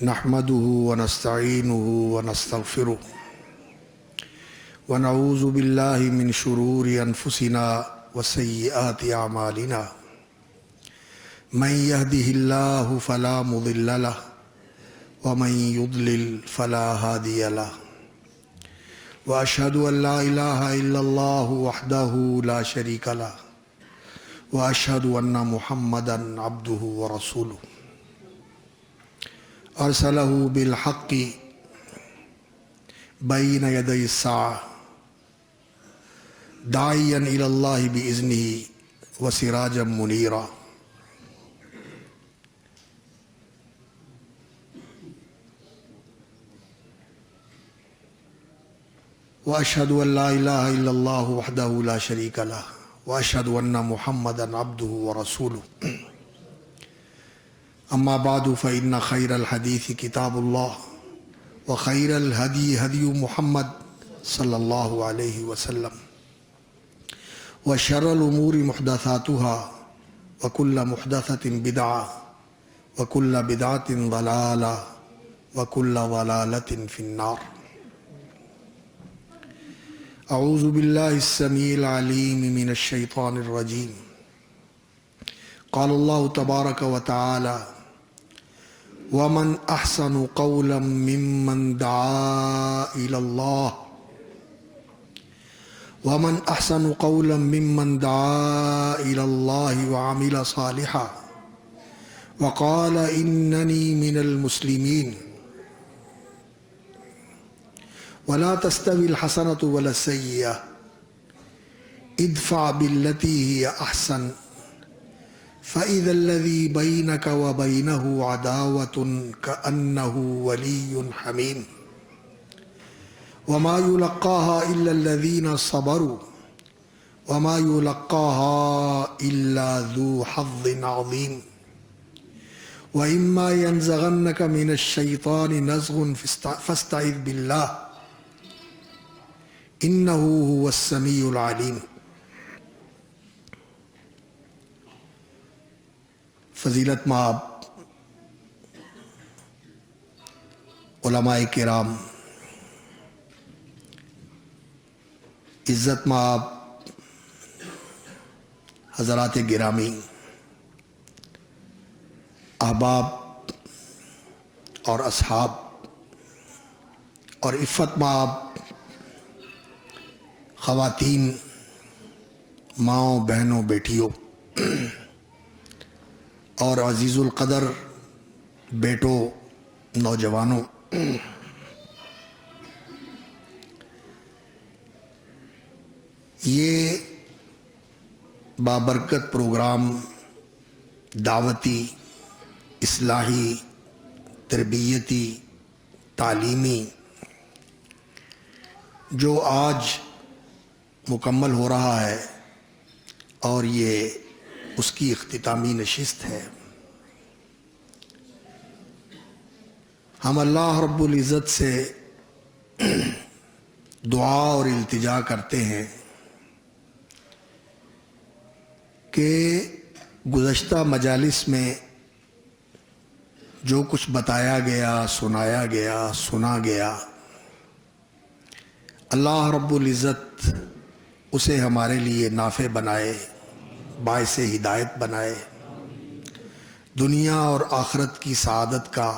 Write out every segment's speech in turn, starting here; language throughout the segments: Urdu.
نحمده ونستعينه ونستغفره ونعوذ بالله من شرور أنفسنا وسيئات أعمالنا من يهده الله فلا مضل له ومن يضلل فلا هادي له وأشهد أن لا إله إلا الله وحده لا شريك له وأشهد أن محمدا عبده ورسوله أرسله بالحق بين يدي الساعة داعيا إلى الله بإذنه وسراجا منيرا وأشهد أن لا إله إلا الله وحده لا شريك له وأشهد أن محمدا عبده ورسوله أما بعد فإن خير الحديث كتاب الله وخير الهدي هدي محمد صلى الله عليه وسلم وشر الأمور محدثاتها وكل محدثة بدعة وكل بدعة ضلالة وكل ضلالة في النار. أعوذ بالله السميع العليم من الشيطان الرجيم. قال الله تبارك وتعالى: ومن أحسن قولا ممن دعا إلى الله ومن أحسن قولا ممن دعا إلى الله وعمل صالحا وقال إنني من المسلمين ولا تستوي الحسنة ولا السيئة ادفع بالتي هي أحسن فإذا الذي بينك وبينه عداوة كأنه ولي حميم وما يلقاها إلا الذين صبروا وما يلقاها إلا ذو حظ عظيم وإما ينزغنك من الشيطان نزغ فاستعذ بالله إنه هو السميع العليم. فضیلت مآب علماء کرام، عزت مآب حضرات گرامی، احباب اور اصحاب اور عفت مآب خواتین، ماؤں، بہنوں، بیٹیوں اور عزیز القدر بیٹوں، نوجوانوں، یہ بابرکت پروگرام دعوتی، اصلاحی، تربیتی، تعلیمی جو آج مکمل ہو رہا ہے اور یہ اس کی اختتامی نشست ہے، ہم اللہ رب العزت سے دعا اور التجا کرتے ہیں کہ گزشتہ مجالس میں جو کچھ بتایا گیا، سنایا گیا، سنا گیا، اللہ رب العزت اسے ہمارے لیے نافع بنائے، باعث ہدایت بنائے، دنیا اور آخرت کی سعادت کا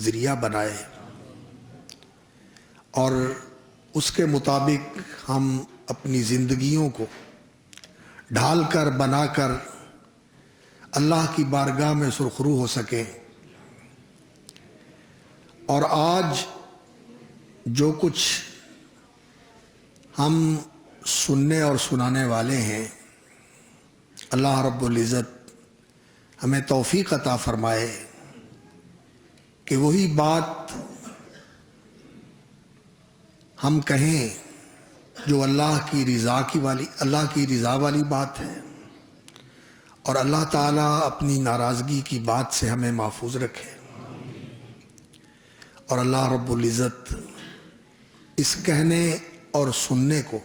ذریعہ بنائے، اور اس کے مطابق ہم اپنی زندگیوں کو ڈھال کر، بنا کر اللہ کی بارگاہ میں سرخرو ہو سکیں۔ اور آج جو کچھ ہم سننے اور سنانے والے ہیں، اللہ رب العزت ہمیں توفیق عطا فرمائے کہ وہی بات ہم کہیں جو اللہ کی رضا والی بات ہے، اور اللہ تعالیٰ اپنی ناراضگی کی بات سے ہمیں محفوظ رکھے، اور اللہ رب العزت اس کہنے اور سننے کو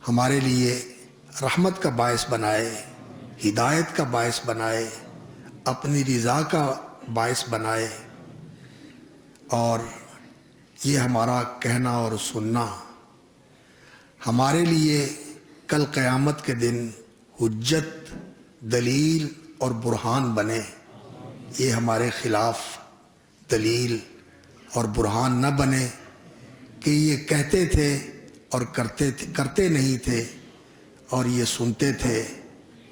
ہمارے لیے رحمت کا باعث بنائے، ہدایت کا باعث بنائے، اپنی رضا کا باعث بنائے، اور یہ ہمارا کہنا اور سننا ہمارے لیے کل قیامت کے دن حجت، دلیل اور برہان بنے، یہ ہمارے خلاف دلیل اور برہان نہ بنے کہ یہ کہتے تھے اور کرتے نہیں تھے، اور یہ سنتے تھے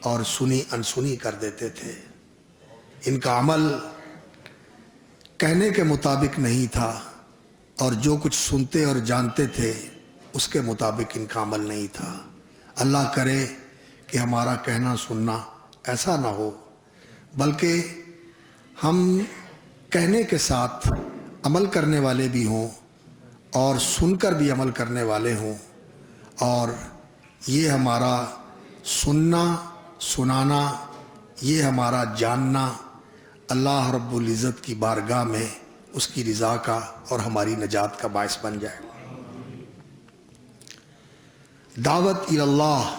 اور سنی انسنی کر دیتے تھے۔ ان کا عمل کہنے کے مطابق نہیں تھا، اور جو کچھ سنتے اور جانتے تھے اس کے مطابق ان کا عمل نہیں تھا۔ اللہ کرے کہ ہمارا کہنا سننا ایسا نہ ہو، بلکہ ہم کہنے کے ساتھ عمل کرنے والے بھی ہوں اور سن کر بھی عمل کرنے والے ہوں، اور یہ ہمارا سننا سنانا، یہ ہمارا جاننا اللہ رب العزت کی بارگاہ میں اس کی رضا کا اور ہماری نجات کا باعث بن جائے۔ دعوت اللہ،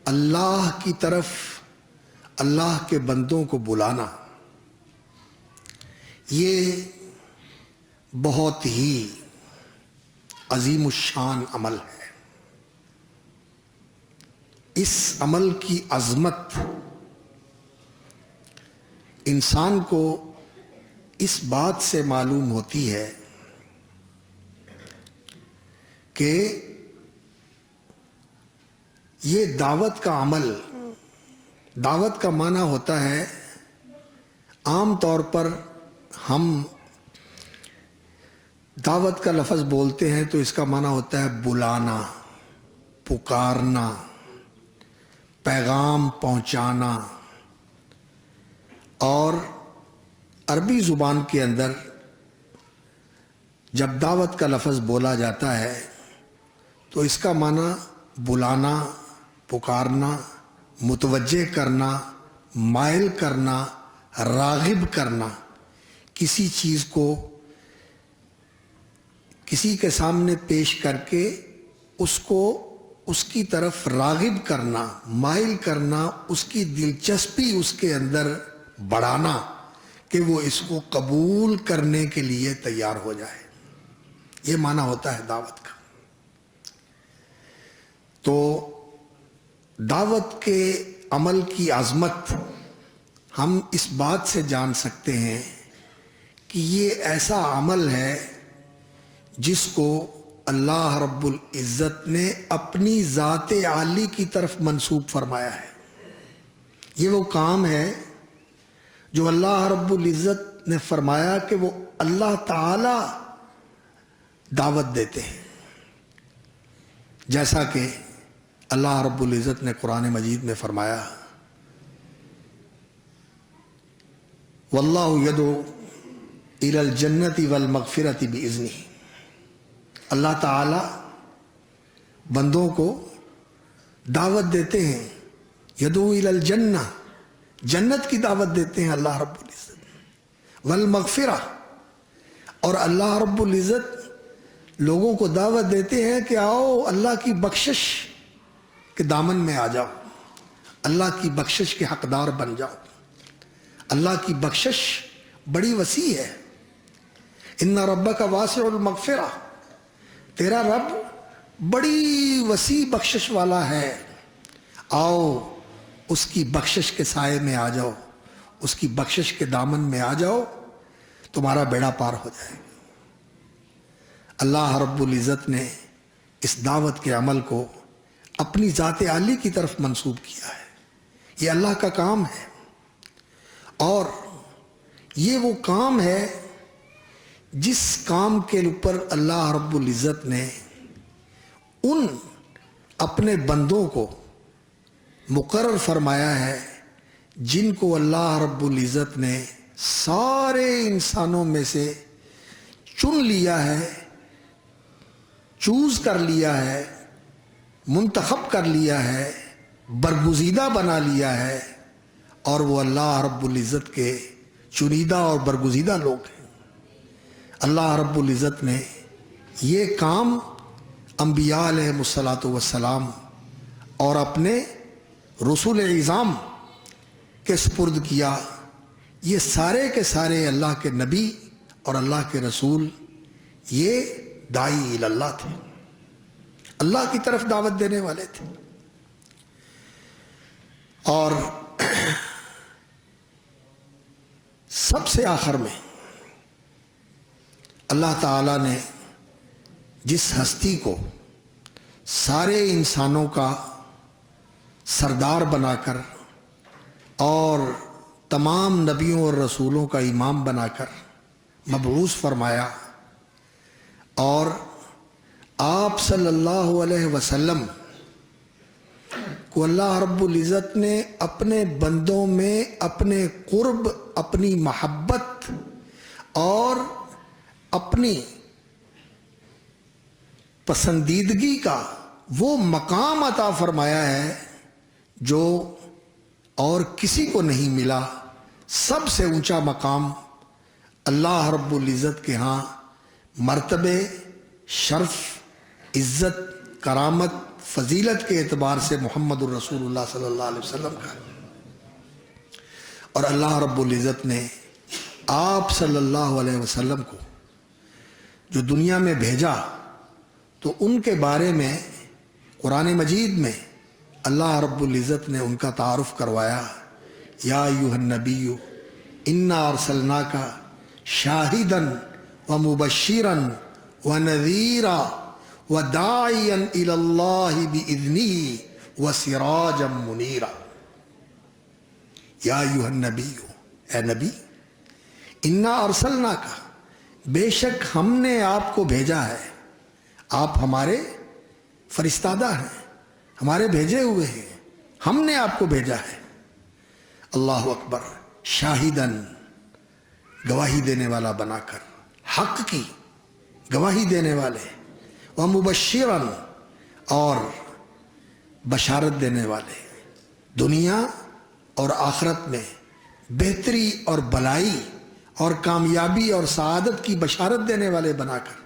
اللہ کی طرف اللہ کے بندوں کو بلانا، یہ بہت ہی عظیم الشان عمل ہے۔ اس عمل کی عظمت انسان کو اس بات سے معلوم ہوتی ہے کہ یہ دعوت کا عمل، دعوت کا معنی ہوتا ہے، عام طور پر ہم دعوت کا لفظ بولتے ہیں تو اس کا معنی ہوتا ہے بلانا، پکارنا، پیغام پہنچانا، اور عربی زبان کے اندر جب دعوت کا لفظ بولا جاتا ہے تو اس کا معنی بلانا، پکارنا، متوجہ کرنا، مائل کرنا، راغب کرنا، کسی چیز کو کسی کے سامنے پیش کر کے اس کو اس کی طرف راغب کرنا، مائل کرنا، اس کی دلچسپی اس کے اندر بڑھانا کہ وہ اس کو قبول کرنے کے لیے تیار ہو جائے، یہ معنی ہوتا ہے دعوت کا۔ تو دعوت کے عمل کی عظمت ہم اس بات سے جان سکتے ہیں کہ یہ ایسا عمل ہے جس کو اللہ رب العزت نے اپنی ذات عالی کی طرف منسوب فرمایا ہے۔ یہ وہ کام ہے جو اللہ رب العزت نے فرمایا کہ وہ اللہ تعالی دعوت دیتے ہیں، جیسا کہ اللہ رب العزت نے قرآن مجید میں فرمایا واللہ یدعو الی الجنۃ والمغفرۃ بإذنہ، اللہ تعالی بندوں کو دعوت دیتے ہیں، یدعو الی الجنہ، جنت کی دعوت دیتے ہیں اللہ رب العزت، والمغفرہ، اور اللہ رب العزت لوگوں کو دعوت دیتے ہیں کہ آؤ اللہ کی بخشش کے دامن میں آ جاؤ، اللہ کی بخشش کے حقدار بن جاؤ۔ اللہ کی بخشش بڑی وسیع ہے، ان ربک واسع المغفرہ، تیرا رب بڑی وسیع بخشش والا ہے، آؤ اس کی بخشش کے سائے میں آ جاؤ، اس کی بخشش کے دامن میں آ جاؤ، تمہارا بیڑا پار ہو جائے گا۔ اللہ رب العزت نے اس دعوت کے عمل کو اپنی ذات عالی کی طرف منسوب کیا ہے، یہ اللہ کا کام ہے، اور یہ وہ کام ہے جس کام کے اوپر اللہ رب العزت نے ان اپنے بندوں کو مقرر فرمایا ہے جن کو اللہ رب العزت نے سارے انسانوں میں سے چن لیا ہے، چوز کر لیا ہے، منتخب کر لیا ہے، برگزیدہ بنا لیا ہے، اور وہ اللہ رب العزت کے چنیدہ اور برگزیدہ لوگ ہیں۔ اللہ رب العزت نے یہ کام انبیاء علیہ الصلاۃ والسلام اور اپنے رسول اعظام کے سپرد کیا۔ یہ سارے کے سارے اللہ کے نبی اور اللہ کے رسول یہ داعی اللہ تھے، اللہ کی طرف دعوت دینے والے تھے۔ اور سب سے آخر میں اللہ تعالیٰ نے جس ہستی کو سارے انسانوں کا سردار بنا کر اور تمام نبیوں اور رسولوں کا امام بنا کر مبعوث فرمایا، اور آپ صلی اللہ علیہ وسلم کو اللہ رب العزت نے اپنے بندوں میں اپنے قرب، اپنی محبت اور اپنی پسندیدگی کا وہ مقام عطا فرمایا ہے جو اور کسی کو نہیں ملا۔ سب سے اونچا مقام اللہ رب العزت کے ہاں مرتبے، شرف، عزت، کرامت، فضیلت کے اعتبار سے محمد الرسول اللہ صلی اللہ علیہ وسلم کا ہے۔ اور اللہ رب العزت نے آپ صلی اللہ علیہ وسلم کو جو دنیا میں بھیجا تو ان کے بارے میں قرآن مجید میں اللہ رب العزت نے ان کا تعارف کروایا، یا ایھا النبی انا ارسلناک شاہدا ومبشرا ونذیرا وداعیا الی اللہ باذنہ وسراجا منیرا۔ یا ایھا النبی، اے نبی، انا ارسلناک، بے شک ہم نے آپ کو بھیجا ہے، آپ ہمارے فرستادہ ہیں، ہمارے بھیجے ہوئے ہیں، ہم نے آپ کو بھیجا ہے۔ اللہ اکبر، شاہدن، گواہی دینے والا بنا کر، حق کی گواہی دینے والے، ومبشرا، اور بشارت دینے والے، دنیا اور آخرت میں بہتری اور بلائی اور کامیابی اور سعادت کی بشارت دینے والے بنا کر،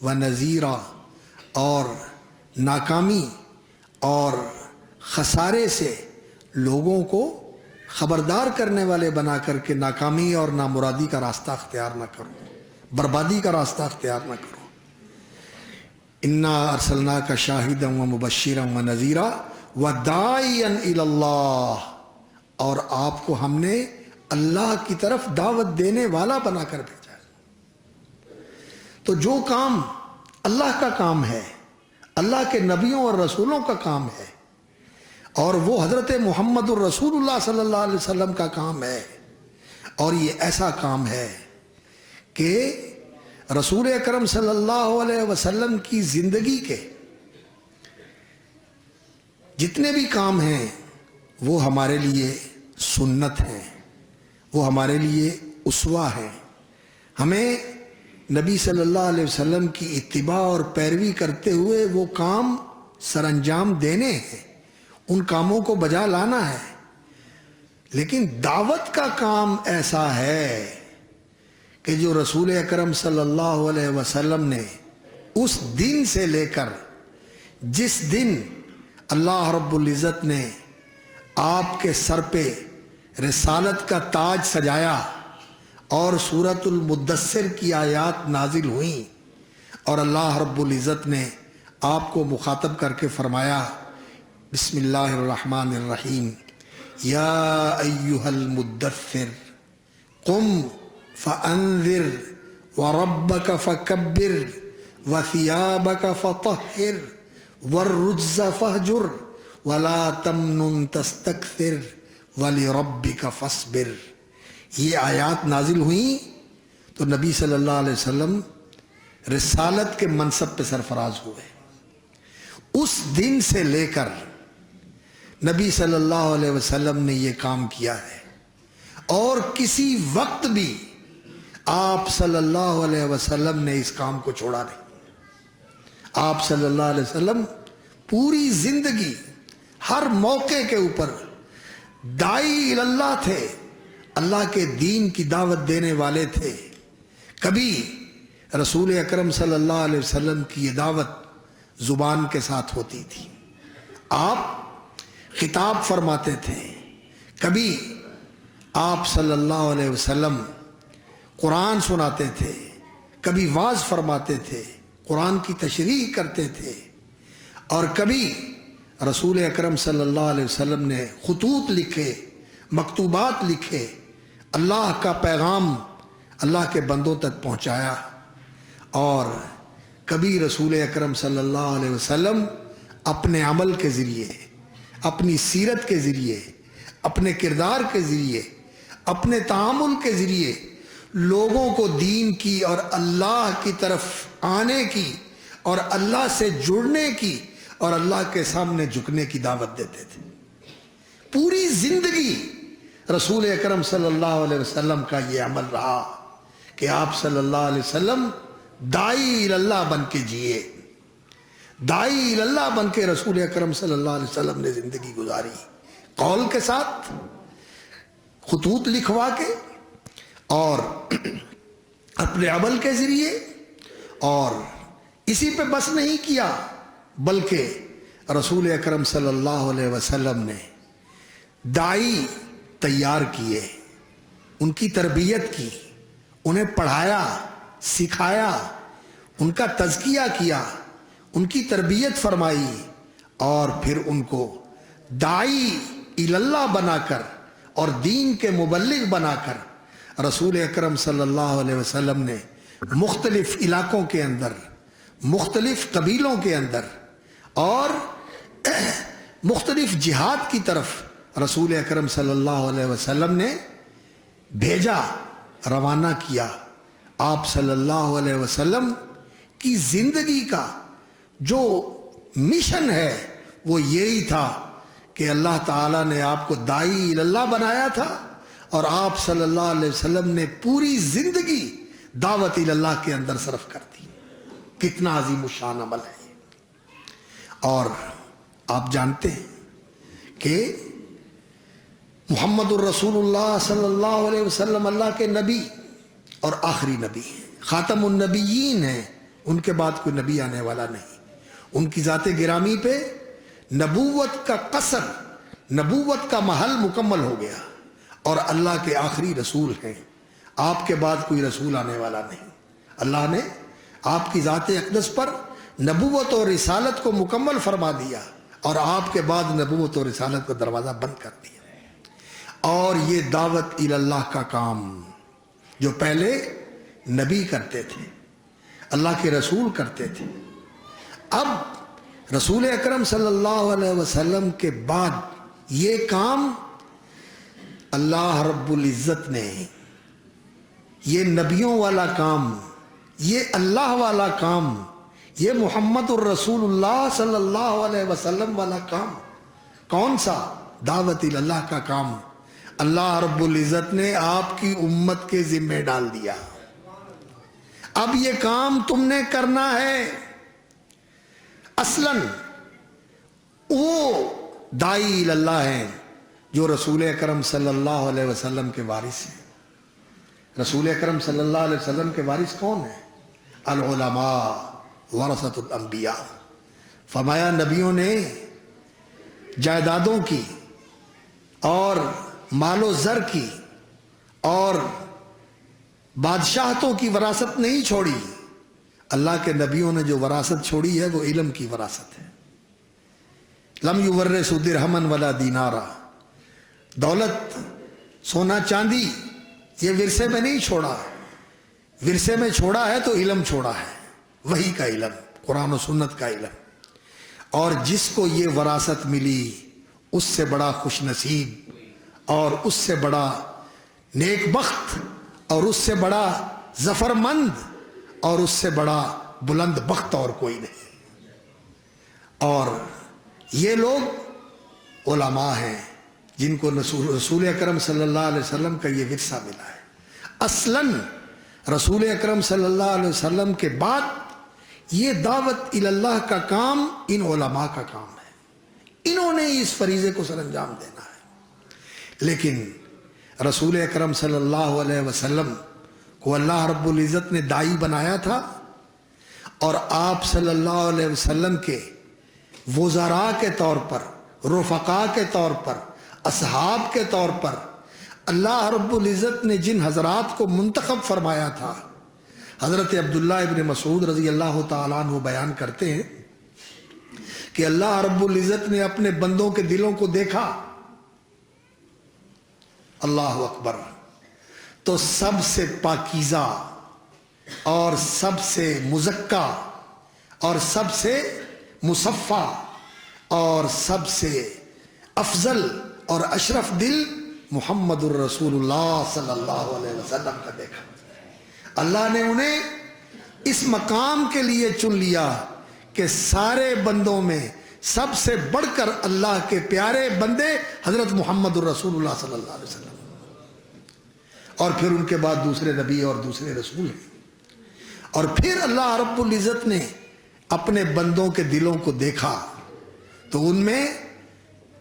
ونذیرا، اور ناکامی اور خسارے سے لوگوں کو خبردار کرنے والے بنا کر کے ناکامی اور نامرادی کا راستہ اختیار نہ کرو، بربادی کا راستہ اختیار نہ کرو۔ انا ارسلناک شاہدا ومبشرا ونذیرا وداعیا الی اللہ، اور آپ کو ہم نے اللہ کی طرف دعوت دینے والا بنا کر بھیجا ہے۔ تو جو کام اللہ کا کام ہے، اللہ کے نبیوں اور رسولوں کا کام ہے، اور وہ حضرت محمد الرسول اللہ صلی اللہ علیہ وسلم کا کام ہے، اور یہ ایسا کام ہے کہ رسول اکرم صلی اللہ علیہ وسلم کی زندگی کے جتنے بھی کام ہیں وہ ہمارے لیے سنت ہیں، وہ ہمارے لیے اسوہ ہیں۔ ہمیں نبی صلی اللہ علیہ وسلم کی اتباع اور پیروی کرتے ہوئے وہ کام سر انجام دینے ہیں، ان کاموں کو بجا لانا ہے۔ لیکن دعوت کا کام ایسا ہے کہ جو رسول اکرم صلی اللہ علیہ وسلم نے اس دن سے لے کر جس دن اللہ رب العزت نے آپ کے سر پہ رسالت کا تاج سجایا اور سورۃ المدثر کی آیات نازل ہوئیں، اور اللہ رب العزت نے آپ کو مخاطب کر کے فرمایا، بسم اللہ الرحمن الرحیم، یا ایھا المدثر قم فانذر وربک فکبر وثیابک فطہر والرجز فاہجر ولا تمنن تستکثر وَلِرَبِّكَ فَاصْبِرْ۔ یہ آیات نازل ہوئیں تو نبی صلی اللہ علیہ وسلم رسالت کے منصب پہ سرفراز ہوئے۔ اس دن سے لے کر نبی صلی اللہ علیہ وسلم نے یہ کام کیا ہے، اور کسی وقت بھی آپ صلی اللہ علیہ وسلم نے اس کام کو چھوڑا نہیں۔ آپ صلی اللہ علیہ وسلم پوری زندگی ہر موقع کے اوپر داعی اللہ تھے، اللہ کے دین کی دعوت دینے والے تھے۔ کبھی رسول اکرم صلی اللہ علیہ وسلم کی یہ دعوت زبان کے ساتھ ہوتی تھی، آپ خطاب فرماتے تھے، کبھی آپ صلی اللہ علیہ وسلم قرآن سناتے تھے، کبھی واعظ فرماتے تھے، قرآن کی تشریح کرتے تھے، اور کبھی رسول اکرم صلی اللہ علیہ وسلم نے خطوط لکھے، مکتوبات لکھے، اللہ کا پیغام اللہ کے بندوں تک پہنچایا۔ اور کبھی رسول اکرم صلی اللہ علیہ وسلم اپنے عمل کے ذریعے، اپنی سیرت کے ذریعے، اپنے کردار کے ذریعے، اپنے تعامل کے ذریعے لوگوں کو دین کی اور اللہ کی طرف آنے کی اور اللہ سے جڑنے کی اور اللہ کے سامنے جھکنے کی دعوت دیتے تھے۔ پوری زندگی رسول اکرم صلی اللہ علیہ وسلم کا یہ عمل رہا کہ آپ صلی اللہ علیہ وسلم داعی اللہ بن کے جیے، داعی اللہ بن کے رسول اکرم صلی اللہ علیہ وسلم نے زندگی گزاری، قول کے ساتھ، خطوط لکھوا کے، اور اپنے عمل کے ذریعے۔ اور اسی پہ بس نہیں کیا، بلکہ رسول اکرم صلی اللہ علیہ وسلم نے داعی تیار کیے، ان کی تربیت کی، انہیں پڑھایا، سکھایا، ان کا تزکیہ کیا، ان کی تربیت فرمائی، اور پھر ان کو داعی اللہ بنا کر اور دین کے مبلغ بنا کر رسول اکرم صلی اللہ علیہ وسلم نے مختلف علاقوں کے اندر، مختلف قبیلوں کے اندر اور مختلف جہاد کی طرف رسول اکرم صلی اللہ علیہ وسلم نے بھیجا، روانہ کیا۔ آپ صلی اللہ علیہ وسلم کی زندگی کا جو مشن ہے وہ یہی تھا کہ اللہ تعالیٰ نے آپ کو داعی اللہ بنایا تھا، اور آپ صلی اللہ علیہ وسلم نے پوری زندگی دعوت اللہ کے اندر صرف کر دی۔ کتنا عظیم الشان عمل ہے یہ۔ اور آپ جانتے ہیں کہ محمد الرسول اللہ صلی اللہ علیہ وسلم اللہ کے نبی اور آخری نبی ہیں، خاتم النبیین ہیں، ان کے بعد کوئی نبی آنے والا نہیں۔ ان کی ذات گرامی پہ نبوت کا قصر، نبوت کا محل مکمل ہو گیا، اور اللہ کے آخری رسول ہیں۔ آپ کے بعد کوئی رسول آنے والا نہیں۔ اللہ نے آپ کی ذات اقدس پر نبوت اور رسالت کو مکمل فرما دیا، اور آپ کے بعد نبوت اور رسالت کا دروازہ بند کر دیا۔ اور یہ دعوت اللہ کا کام جو پہلے نبی کرتے تھے، اللہ کے رسول کرتے تھے، اب رسول اکرم صلی اللہ علیہ وسلم کے بعد یہ کام اللہ رب العزت نے، یہ نبیوں والا کام، یہ اللہ والا کام، یہ محمد الرسول اللہ صلی اللہ علیہ وسلم والا کام، کون سا؟ دعوت اللہ کا کام اللہ رب العزت نے آپ کی امت کے ذمہ ڈال دیا۔ اب یہ کام تم نے کرنا ہے۔ اصلاً وہ داعی اللہ ہیں جو رسول اکرم صلی اللہ علیہ وسلم کے وارث ہیں۔ رسول اکرم صلی اللہ علیہ وسلم کے وارث کون ہیں؟ العلماء ورثۃ الانبیاء۔ فرمایا نبیوں نے جائیدادوں کی اور مال و زر کی اور بادشاہتوں کی وراثت نہیں چھوڑی، اللہ کے نبیوں نے جو وراثت چھوڑی ہے وہ علم کی وراثت ہے۔ لم یورث درہما ولا دینارا، دولت، سونا چاندی یہ ورثے میں نہیں چھوڑا، ورثے میں چھوڑا ہے تو علم چھوڑا ہے، وحی کا علم، قرآن و سنت کا علم۔ اور جس کو یہ وراثت ملی اس سے بڑا خوش نصیب اور اس سے بڑا نیک بخت اور اس سے بڑا ظفر مند اور اس سے بڑا بلند بخت اور کوئی نہیں۔ اور یہ لوگ علماء ہیں جن کو رسول اکرم صلی اللہ علیہ وسلم کا یہ ورثہ ملا ہے۔ اصلاً رسول اکرم صلی اللہ علیہ وسلم کے بعد یہ دعوت اللہ کا کام ان علماء کا کام ہے، انہوں نے اس فریضے کو سر انجام دینا ہے۔ لیکن رسول اکرم صلی اللہ علیہ وسلم کو اللہ رب العزت نے داعی بنایا تھا، اور آپ صلی اللہ علیہ وسلم کے وزراء کے طور پر، رفقاء کے طور پر، اصحاب کے طور پر اللہ رب العزت نے جن حضرات کو منتخب فرمایا تھا، حضرت عبداللہ ابن مسعود رضی اللہ تعالیٰ عنہ بیان کرتے ہیں کہ اللہ رب العزت نے اپنے بندوں کے دلوں کو دیکھا، اللہ اکبر، تو سب سے پاکیزہ اور سب سے مزکا اور سب سے مصفا اور سب سے افضل اور اشرف دل محمد الرسول اللہ صلی اللہ علیہ وسلم کا دیکھا۔ اللہ نے انہیں اس مقام کے لیے چن لیا کہ سارے بندوں میں سب سے بڑھ کر اللہ کے پیارے بندے حضرت محمد الرسول اللہ صلی اللہ علیہ وسلم، اور پھر ان کے بعد دوسرے نبی اور دوسرے رسول ہیں۔ اور پھر اللہ رب العزت نے اپنے بندوں کے دلوں کو دیکھا تو ان میں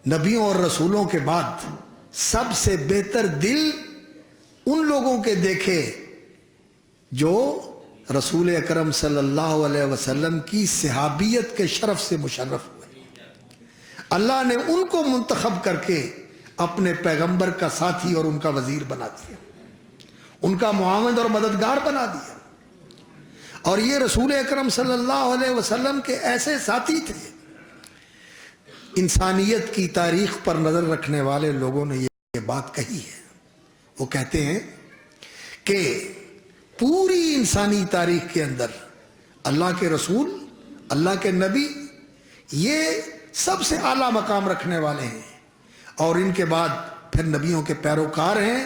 نبیوں اور رسولوں کے بعد سب سے بہتر دل ان لوگوں کے دیکھے جو رسول اکرم صلی اللہ علیہ وسلم کی صحابیت کے شرف سے مشرف ہوئے۔ اللہ نے ان کو منتخب کر کے اپنے پیغمبر کا ساتھی اور ان کا وزیر بنا دیا، ان کا معاون اور مددگار بنا دیا۔ اور یہ رسول اکرم صلی اللہ علیہ وسلم کے ایسے ساتھی تھے، انسانیت کی تاریخ پر نظر رکھنے والے لوگوں نے یہ بات کہی ہے۔ وہ کہتے ہیں کہ پوری انسانی تاریخ کے اندر اللہ کے رسول، اللہ کے نبی، یہ سب سے اعلیٰ مقام رکھنے والے ہیں، اور ان کے بعد پھر نبیوں کے پیروکار ہیں،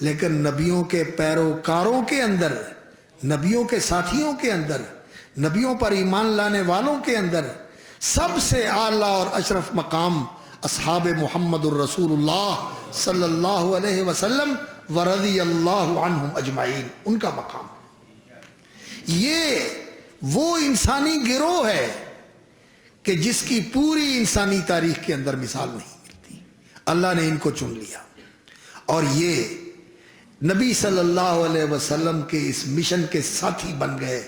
لیکن نبیوں کے پیروکاروں کے اندر، نبیوں کے ساتھیوں کے اندر، نبیوں پر ایمان لانے والوں کے اندر سب سے اعلیٰ اور اشرف مقام اصحاب محمد الرسول اللہ صلی اللہ علیہ وسلم ورضی اللہ عنہم اجمعین، ان کا مقام۔ یہ وہ انسانی گروہ ہے کہ جس کی پوری انسانی تاریخ کے اندر مثال نہیں ملتی۔ اللہ نے ان کو چن لیا اور یہ نبی صلی اللہ علیہ وسلم کے اس مشن کے ساتھی بن گئے۔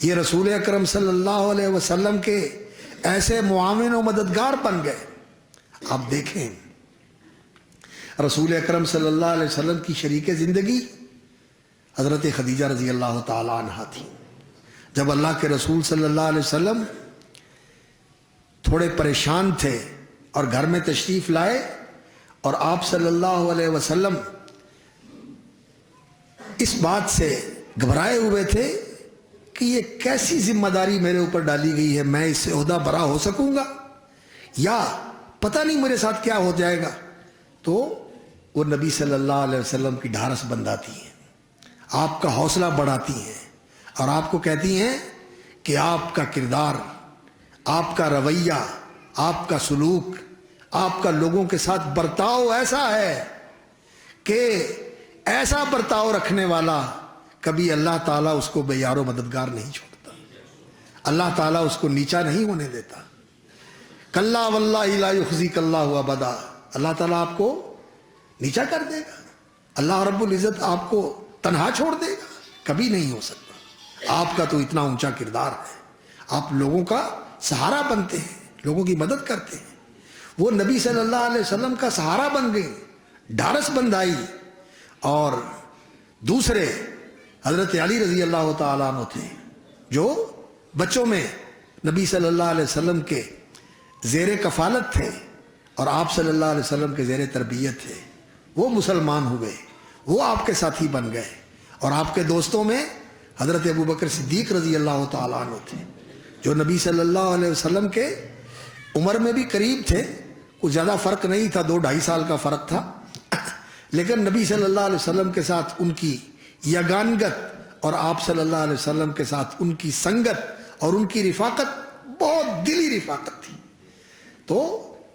یہ رسول اکرم صلی اللہ علیہ وسلم کے ایسے معاون و مددگار بن گئے۔ آپ دیکھیں، رسول اکرم صلی اللہ علیہ وسلم کی شریک زندگی حضرت خدیجہ رضی اللہ تعالی عنہا تھی۔ جب اللہ کے رسول صلی اللہ علیہ وسلم تھوڑے پریشان تھے اور گھر میں تشریف لائے، اور آپ صلی اللہ علیہ وسلم اس بات سے گھبرائے ہوئے تھے کہ یہ کیسی ذمہ داری میرے اوپر ڈالی گئی ہے، میں اس سے عہدہ برا ہو سکوں گا یا پتہ نہیں میرے ساتھ کیا ہو جائے گا، تو وہ نبی صلی اللہ علیہ وسلم کی ڈھارس بندھاتی ہیں، آپ کا حوصلہ بڑھاتی ہیں، اور آپ کو کہتی ہیں کہ آپ کا کردار، آپ کا رویہ، آپ کا سلوک، آپ کا لوگوں کے ساتھ برتاؤ ایسا ہے کہ ایسا برتاؤ رکھنے والا کبھی اللہ تعالیٰ اس کو بے یار و مددگار نہیں چھوڑتا، اللہ تعالیٰ اس کو نیچا نہیں ہونے دیتا۔ کلا واللہ لا یخزیک اللہ ابدا، اللہ تعالیٰ آپ کو نیچا کر دے گا، اللہ رب العزت آپ کو تنہا چھوڑ دے گا، کبھی نہیں ہو سکتا۔ آپ کا تو اتنا اونچا کردار ہے، آپ لوگوں کا سہارا بنتے ہیں، لوگوں کی مدد کرتے ہیں۔ وہ نبی صلی اللہ علیہ وسلم کا سہارا بن گئی، ڈھارس بندھائی۔ اور دوسرے حضرت علی رضی اللہ تعالیٰ عنہ تھے، جو بچوں میں نبی صلی اللہ علیہ وسلم کے زیر کفالت تھے اور آپ صلی اللہ علیہ وسلم کے زیر تربیت تھے۔ وہ مسلمان ہوئے، وہ آپ کے ساتھی بن گئے، اور آپ کے دوستوں میں حضرت ابوبکر صدیق رضی اللہ تعالیٰ عنہ تھے، جو نبی صلی اللہ علیہ وسلم کے عمر میں بھی قریب تھے، کچھ زیادہ فرق نہیں تھا، 2-2.5 سال کا فرق تھا، لیکن نبی صلی اللہ علیہ وسلم کے ساتھ ان کی یگانگت اور آپ صلی اللہ علیہ وسلم کے ساتھ ان کی سنگت اور ان کی رفاقت بہت دلی رفاقت تھی، تو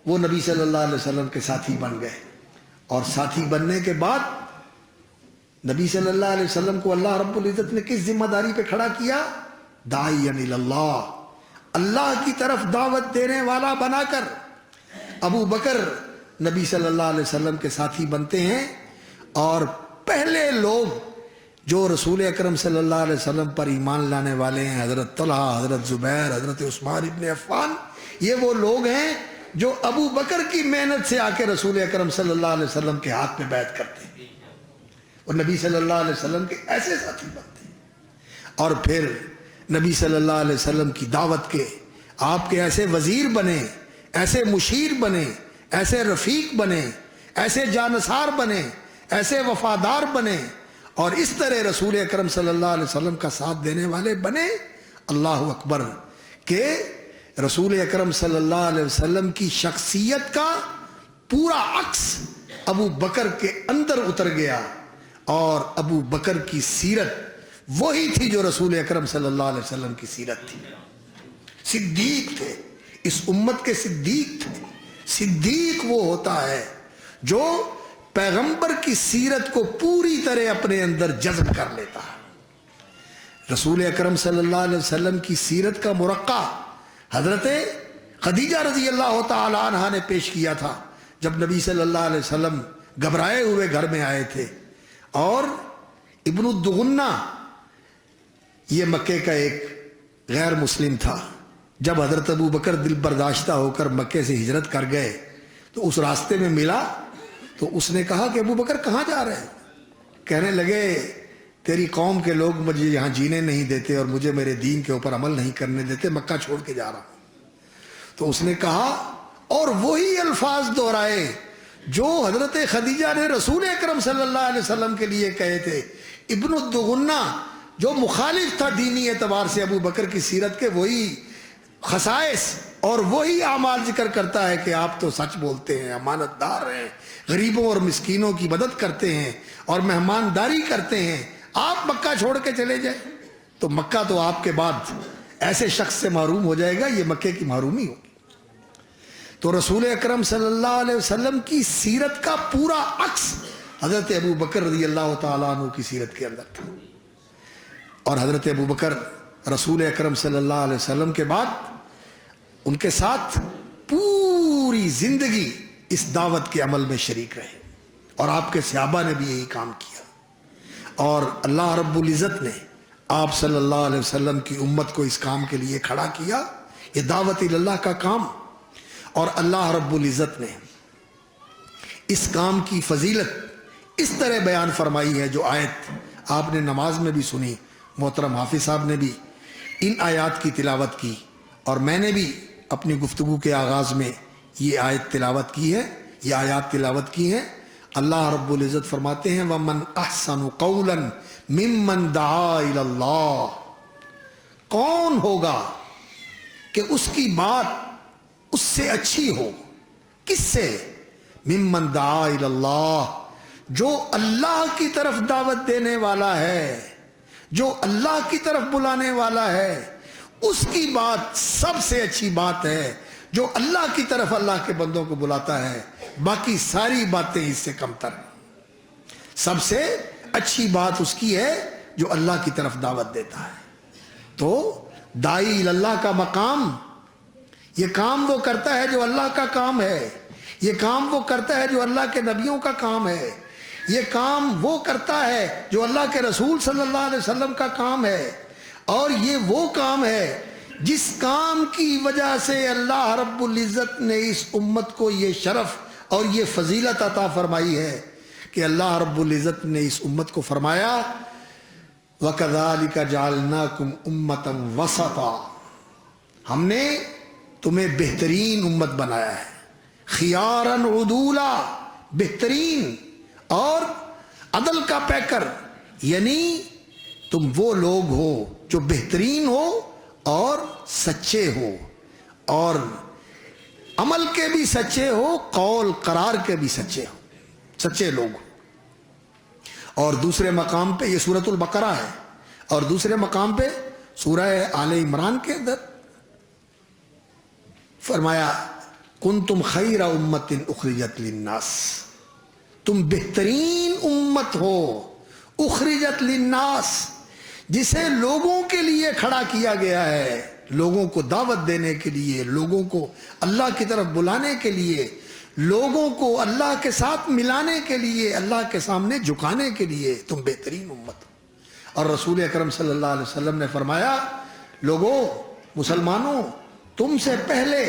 وہ نبی صلی اللہ علیہ وسلم کے ساتھی بن گئے۔ اور ساتھی بننے کے بعد نبی صلی اللہ علیہ وسلم کو اللہ رب العزت نے کس ذمہ داری پہ کھڑا کیا؟ داعیا الی اللہ، اللہ کی طرف دعوت دینے والا بنا کر۔ ابو بکر نبی صلی اللہ علیہ وسلم کے ساتھی بنتے ہیں، اور پہلے لوگ جو رسول اکرم صلی اللہ علیہ وسلم پر ایمان لانے والے ہیں، حضرت طلحہ، حضرت زبیر، حضرت عثمان ابن عفان، یہ وہ لوگ ہیں جو ابو بکر کی محنت سے آ کے رسول اکرم صلی اللہ علیہ وسلم کے ہاتھ پہ بیعت کرتے ہیں اور نبی صلی اللہ علیہ وسلم کے ایسے ساتھی بنتے ہیں، اور پھر نبی صلی اللہ علیہ وسلم کی دعوت کے آپ کے ایسے وزیر بنے، ایسے مشیر بنے، ایسے رفیق بنے، ایسے جانثار بنے، ایسے وفادار بنے، اور اس طرح رسول اکرم صلی اللہ علیہ وسلم کا ساتھ دینے والے بنے۔ اللہ اکبر، کہ رسول اکرم صلی اللہ علیہ وسلم کی شخصیت کا پورا عکس ابو بکر کے اندر اتر گیا، اور ابو بکر کی سیرت وہی تھی جو رسول اکرم صلی اللہ علیہ وسلم کی سیرت تھی۔ صدیق تھے، اس امت کے صدیق تھے۔ صدیق وہ ہوتا ہے جو پیغمبر کی سیرت کو پوری طرح اپنے اندر جذب کر لیتا ہے۔ رسول اکرم صلی اللہ علیہ وسلم کی سیرت کا مرقع حضرت خدیجہ رضی اللہ تعالی عنہا نے پیش کیا تھا، جب نبی صلی اللہ علیہ وسلم گھبرائے ہوئے گھر میں آئے تھے، اور ابن الدغنہ یہ مکے کا ایک غیر مسلم تھا۔ جب حضرت ابو بکر دل برداشتہ ہو کر مکے سے ہجرت کر گئے تو اس راستے میں ملا، تو اس نے کہا کہ ابو بکر کہاں جا رہے ہیں؟ کہنے لگے تیری قوم کے لوگ مجھے یہاں جینے نہیں دیتے اور مجھے میرے دین کے اوپر عمل نہیں کرنے دیتے، مکہ چھوڑ کے جا رہا ہوں۔ تو اس نے کہا، اور وہی الفاظ دہرائے جو حضرت خدیجہ نے رسول اکرم صلی اللہ علیہ وسلم کے لیے کہے تھے۔ ابن الدغنہ جو مخالف تھا دینی اعتبار سے ابو بکر کی سیرت کے، وہی خصائص اور وہی اعمال ذکر کرتا ہے کہ آپ تو سچ بولتے ہیں، امانت دار ہیں، غریبوں اور مسکینوں کی مدد کرتے ہیں اور مہمانداری کرتے ہیں، آپ مکہ چھوڑ کے چلے جائیں تو مکہ تو آپ کے بعد ایسے شخص سے محروم ہو جائے گا، یہ مکے کی محرومی ہوگی۔ تو رسول اکرم صلی اللہ علیہ وسلم کی سیرت کا پورا عکس حضرت ابو بکر رضی اللہ تعالیٰ عنہ کی سیرت کے اندر تھا، اور حضرت ابو بکر رسول اکرم صلی اللہ علیہ وسلم کے بعد ان کے ساتھ پوری زندگی اس دعوت کے عمل میں شریک رہے، اور آپ کے صحابہ نے بھی یہی کام کیا، اور اللہ رب العزت نے آپ صلی اللہ علیہ وسلم کی امت کو اس کام کے لیے کھڑا کیا۔ یہ دعوت اللہ کا کام، اور اللہ رب العزت نے اس کام کی فضیلت اس طرح بیان فرمائی ہے، جو آیت آپ نے نماز میں بھی سنی، محترم حافظ صاحب نے بھی ان آیات کی تلاوت کی، اور میں نے بھی اپنی گفتگو کے آغاز میں یہ آیت تلاوت کی ہے، یہ آیات تلاوت کی ہیں۔ اللہ رب العزت فرماتے ہیں وَمَنْ أَحْسَنُ قَوْلًا مِمَّنْ دَعَا إِلَى اللَّهِ، کون ہوگا کہ اس کی بات اس سے اچھی ہو؟ کس سے؟ مِمَّنْ دَعَا إِلَى اللَّهِ، جو اللہ کی طرف دعوت دینے والا ہے، جو اللہ کی طرف بلانے والا ہے، اس کی بات سب سے اچھی بات ہے، جو اللہ کی طرف اللہ کے بندوں کو بلاتا ہے، باقی ساری باتیں اس سے کم تر ہیں۔ سب سے اچھی بات اس کی ہے جو اللہ کی طرف دعوت دیتا ہے۔ تو داعی اللہ کا مقام، یہ کام وہ کرتا ہے جو اللہ کا کام ہے، یہ کام وہ کرتا ہے جو اللہ کے نبیوں کا کام ہے، یہ کام وہ کرتا ہے جو اللہ کے رسول صلی اللہ علیہ وسلم کا کام ہے، اور یہ وہ کام ہے جس کام کی وجہ سے اللہ رب العزت نے اس امت کو یہ شرف اور یہ فضیلت عطا فرمائی ہے کہ اللہ رب العزت نے اس امت کو فرمایا وَكَذَلِكَ جَعَلْنَاكُمْ أُمَّةً وَسَطًا، ہم نے تمہیں بہترین امت بنایا ہے، خیاراً عدولا، بہترین اور عدل کا پیکر، یعنی تم وہ لوگ ہو جو بہترین ہو اور سچے ہو، اور عمل کے بھی سچے ہو، قول قرار کے بھی سچے ہو، سچے لوگ ہو۔ اور دوسرے مقام پہ یہ سورۃ البقرہ ہے، اور دوسرے مقام پہ سورہ آل عمران کے اندر فرمایا کنتم خیر امت اخرجت للناس، تم بہترین امت ہو، اخرجت للناس، جسے لوگوں کے لیے کھڑا کیا گیا ہے، لوگوں کو دعوت دینے کے لیے، لوگوں کو اللہ کی طرف بلانے کے لیے، لوگوں کو اللہ کے ساتھ ملانے کے لیے، اللہ کے سامنے جھکانے کے لیے تم بہترین امت ہو۔ اور رسول اکرم صلی اللہ علیہ وسلم نے فرمایا لوگوں، مسلمانوں، تم سے پہلے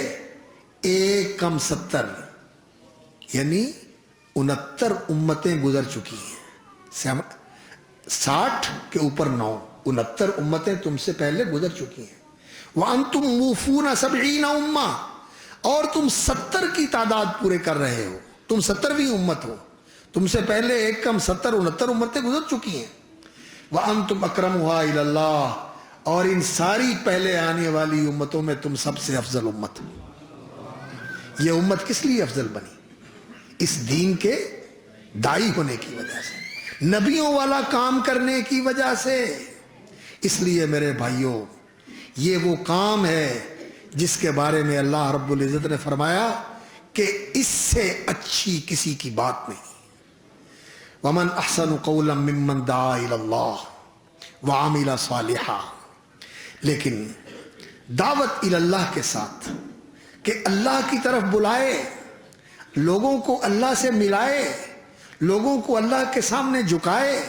ایک کم 70 یعنی 69 امتیں گزر چکی ہیں. 60 کے اوپر 9، 69 امتیں تم سے پہلے گزر چکی ہیں. وَأَنْتُمْ مُوفُونَ 70 امہ، اور تم 70 کی تعداد پورے کر رہے ہو. تم 70ویں امت ہو. تم سے پہلے ایک کم 70 69 امتیں گزر چکی ہیں. وَأَنْتُمْ أَكْرَمُهَا إِلَى اللَّهِ، اور ان ساری پہلے آنے والی امتوں میں تم سب سے افضل امت ہو. یہ امت کس لیے افضل بنی؟ اس دین کے داعی ہونے کی وجہ سے، نبیوں والا کام کرنے کی وجہ سے. اس لیے میرے بھائیوں، یہ وہ کام ہے جس کے بارے میں اللہ رب العزت نے فرمایا کہ اس سے اچھی کسی کی بات نہیں. وَمَنْ أَحْسَنُ قَوْلًا مِّمَّنْ دَعَا إِلَى اللَّهِ وَعَمِلَ صَالِحًا. لیکن دعوت الی اللہ کے ساتھ کہ اللہ کی طرف بلائے، لوگوں کو اللہ سے ملائے، لوگوں کو اللہ کے سامنے جھکائے،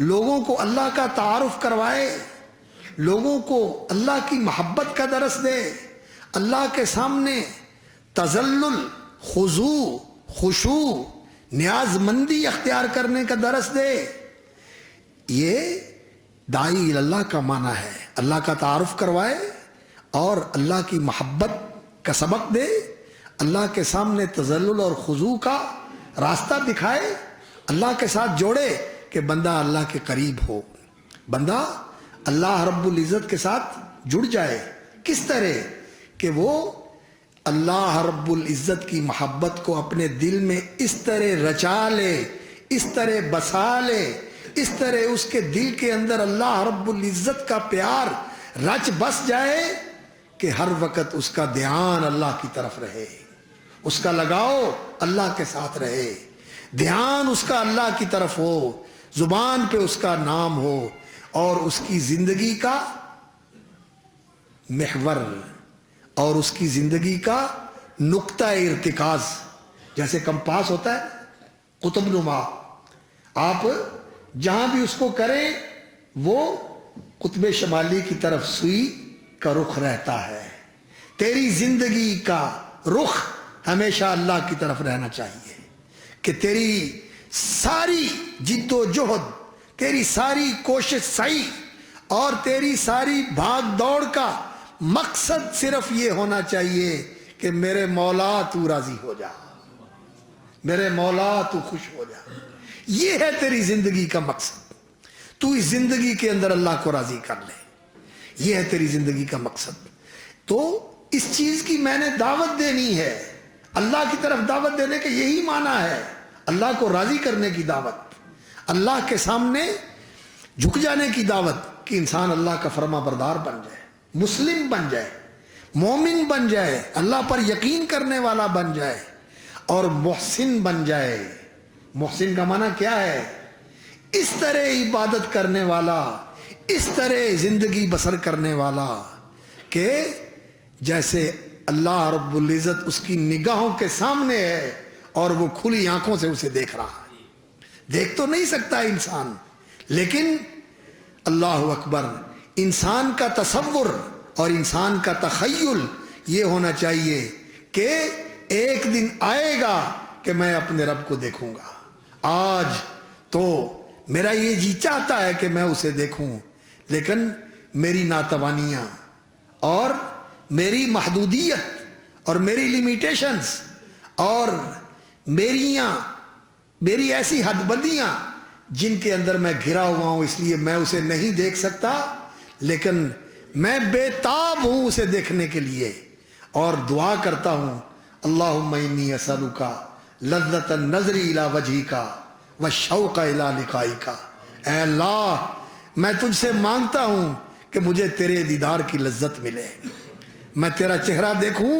لوگوں کو اللہ کا تعارف کروائے، لوگوں کو اللہ کی محبت کا درس دے، اللہ کے سامنے تذلل، خضوع، خشوع، نیاز مندی اختیار کرنے کا درس دے. یہ داعی اللہ کا معنی ہے. اللہ کا تعارف کروائے اور اللہ کی محبت کا سبق دے، اللہ کے سامنے تذلل اور خضوع کا راستہ دکھائے، اللہ کے ساتھ جوڑے کہ بندہ اللہ کے قریب ہو، بندہ اللہ رب العزت کے ساتھ جڑ جائے. کس طرح کہ وہ اللہ رب العزت کی محبت کو اپنے دل میں اس طرح رچا لے، اس طرح بسا لے، اس طرح اس کے دل کے اندر اللہ رب العزت کا پیار رچ بس جائے کہ ہر وقت اس کا دھیان اللہ کی طرف رہے، اس کا لگاؤ اللہ کے ساتھ رہے، دھیان اس کا اللہ کی طرف ہو، زبان پہ اس کا نام ہو، اور اس کی زندگی کا محور اور اس کی زندگی کا نقطہ ارتکاز، جیسے کمپاس ہوتا ہے قطب نما، آپ جہاں بھی اس کو کریں وہ قطب شمالی کی طرف سوئی کا رخ رہتا ہے. تیری زندگی کا رخ ہمیشہ اللہ کی طرف رہنا چاہیے کہ تیری ساری جد و جہد، تیری ساری کوشش سعی اور تیری ساری بھاگ دوڑ کا مقصد صرف یہ ہونا چاہیے کہ میرے مولا تو راضی ہو جا، میرے مولا تو خوش ہو جا. یہ ہے تیری زندگی کا مقصد. تو اس زندگی کے اندر اللہ کو راضی کر لے، یہ ہے تیری زندگی کا مقصد. تو اس چیز کی میں نے دعوت دینی ہے. اللہ کی طرف دعوت دینے کا یہی معنی ہے، اللہ کو راضی کرنے کی دعوت، اللہ کے سامنے جھک جانے کی دعوت کہ انسان اللہ کا فرما بردار بن جائے، مسلم بن جائے، مومن بن جائے، اللہ پر یقین کرنے والا بن جائے اور محسن بن جائے. محسن کا معنی کیا ہے؟ اس طرح عبادت کرنے والا، اس طرح زندگی بسر کرنے والا کہ جیسے اللہ رب العزت اس کی نگاہوں کے سامنے ہے اور وہ کھلی آنکھوں سے اسے دیکھ رہا ہے. دیکھ تو نہیں سکتا انسان، لیکن اللہ اکبر، انسان کا تصور اور انسان کا تخیل یہ ہونا چاہیے کہ ایک دن آئے گا کہ میں اپنے رب کو دیکھوں گا. آج تو میرا یہ جی چاہتا ہے کہ میں اسے دیکھوں، لیکن میری ناتوانیاں اور میری محدودیت اور میری لیمیٹیشنز اور میری ایسی حد بندیاں جن کے اندر میں گھرا ہوا ہوں، اس لیے میں اسے نہیں دیکھ سکتا. لیکن میں بے تاب ہوں اسے دیکھنے کے لیے اور دعا کرتا ہوں، اللہم انی اسألک لذت النظر الی وجہک والشوق الی لقائک. اے اللہ، میں تجھ سے مانگتا ہوں کہ مجھے تیرے دیدار کی لذت ملے، میں تیرا چہرہ دیکھوں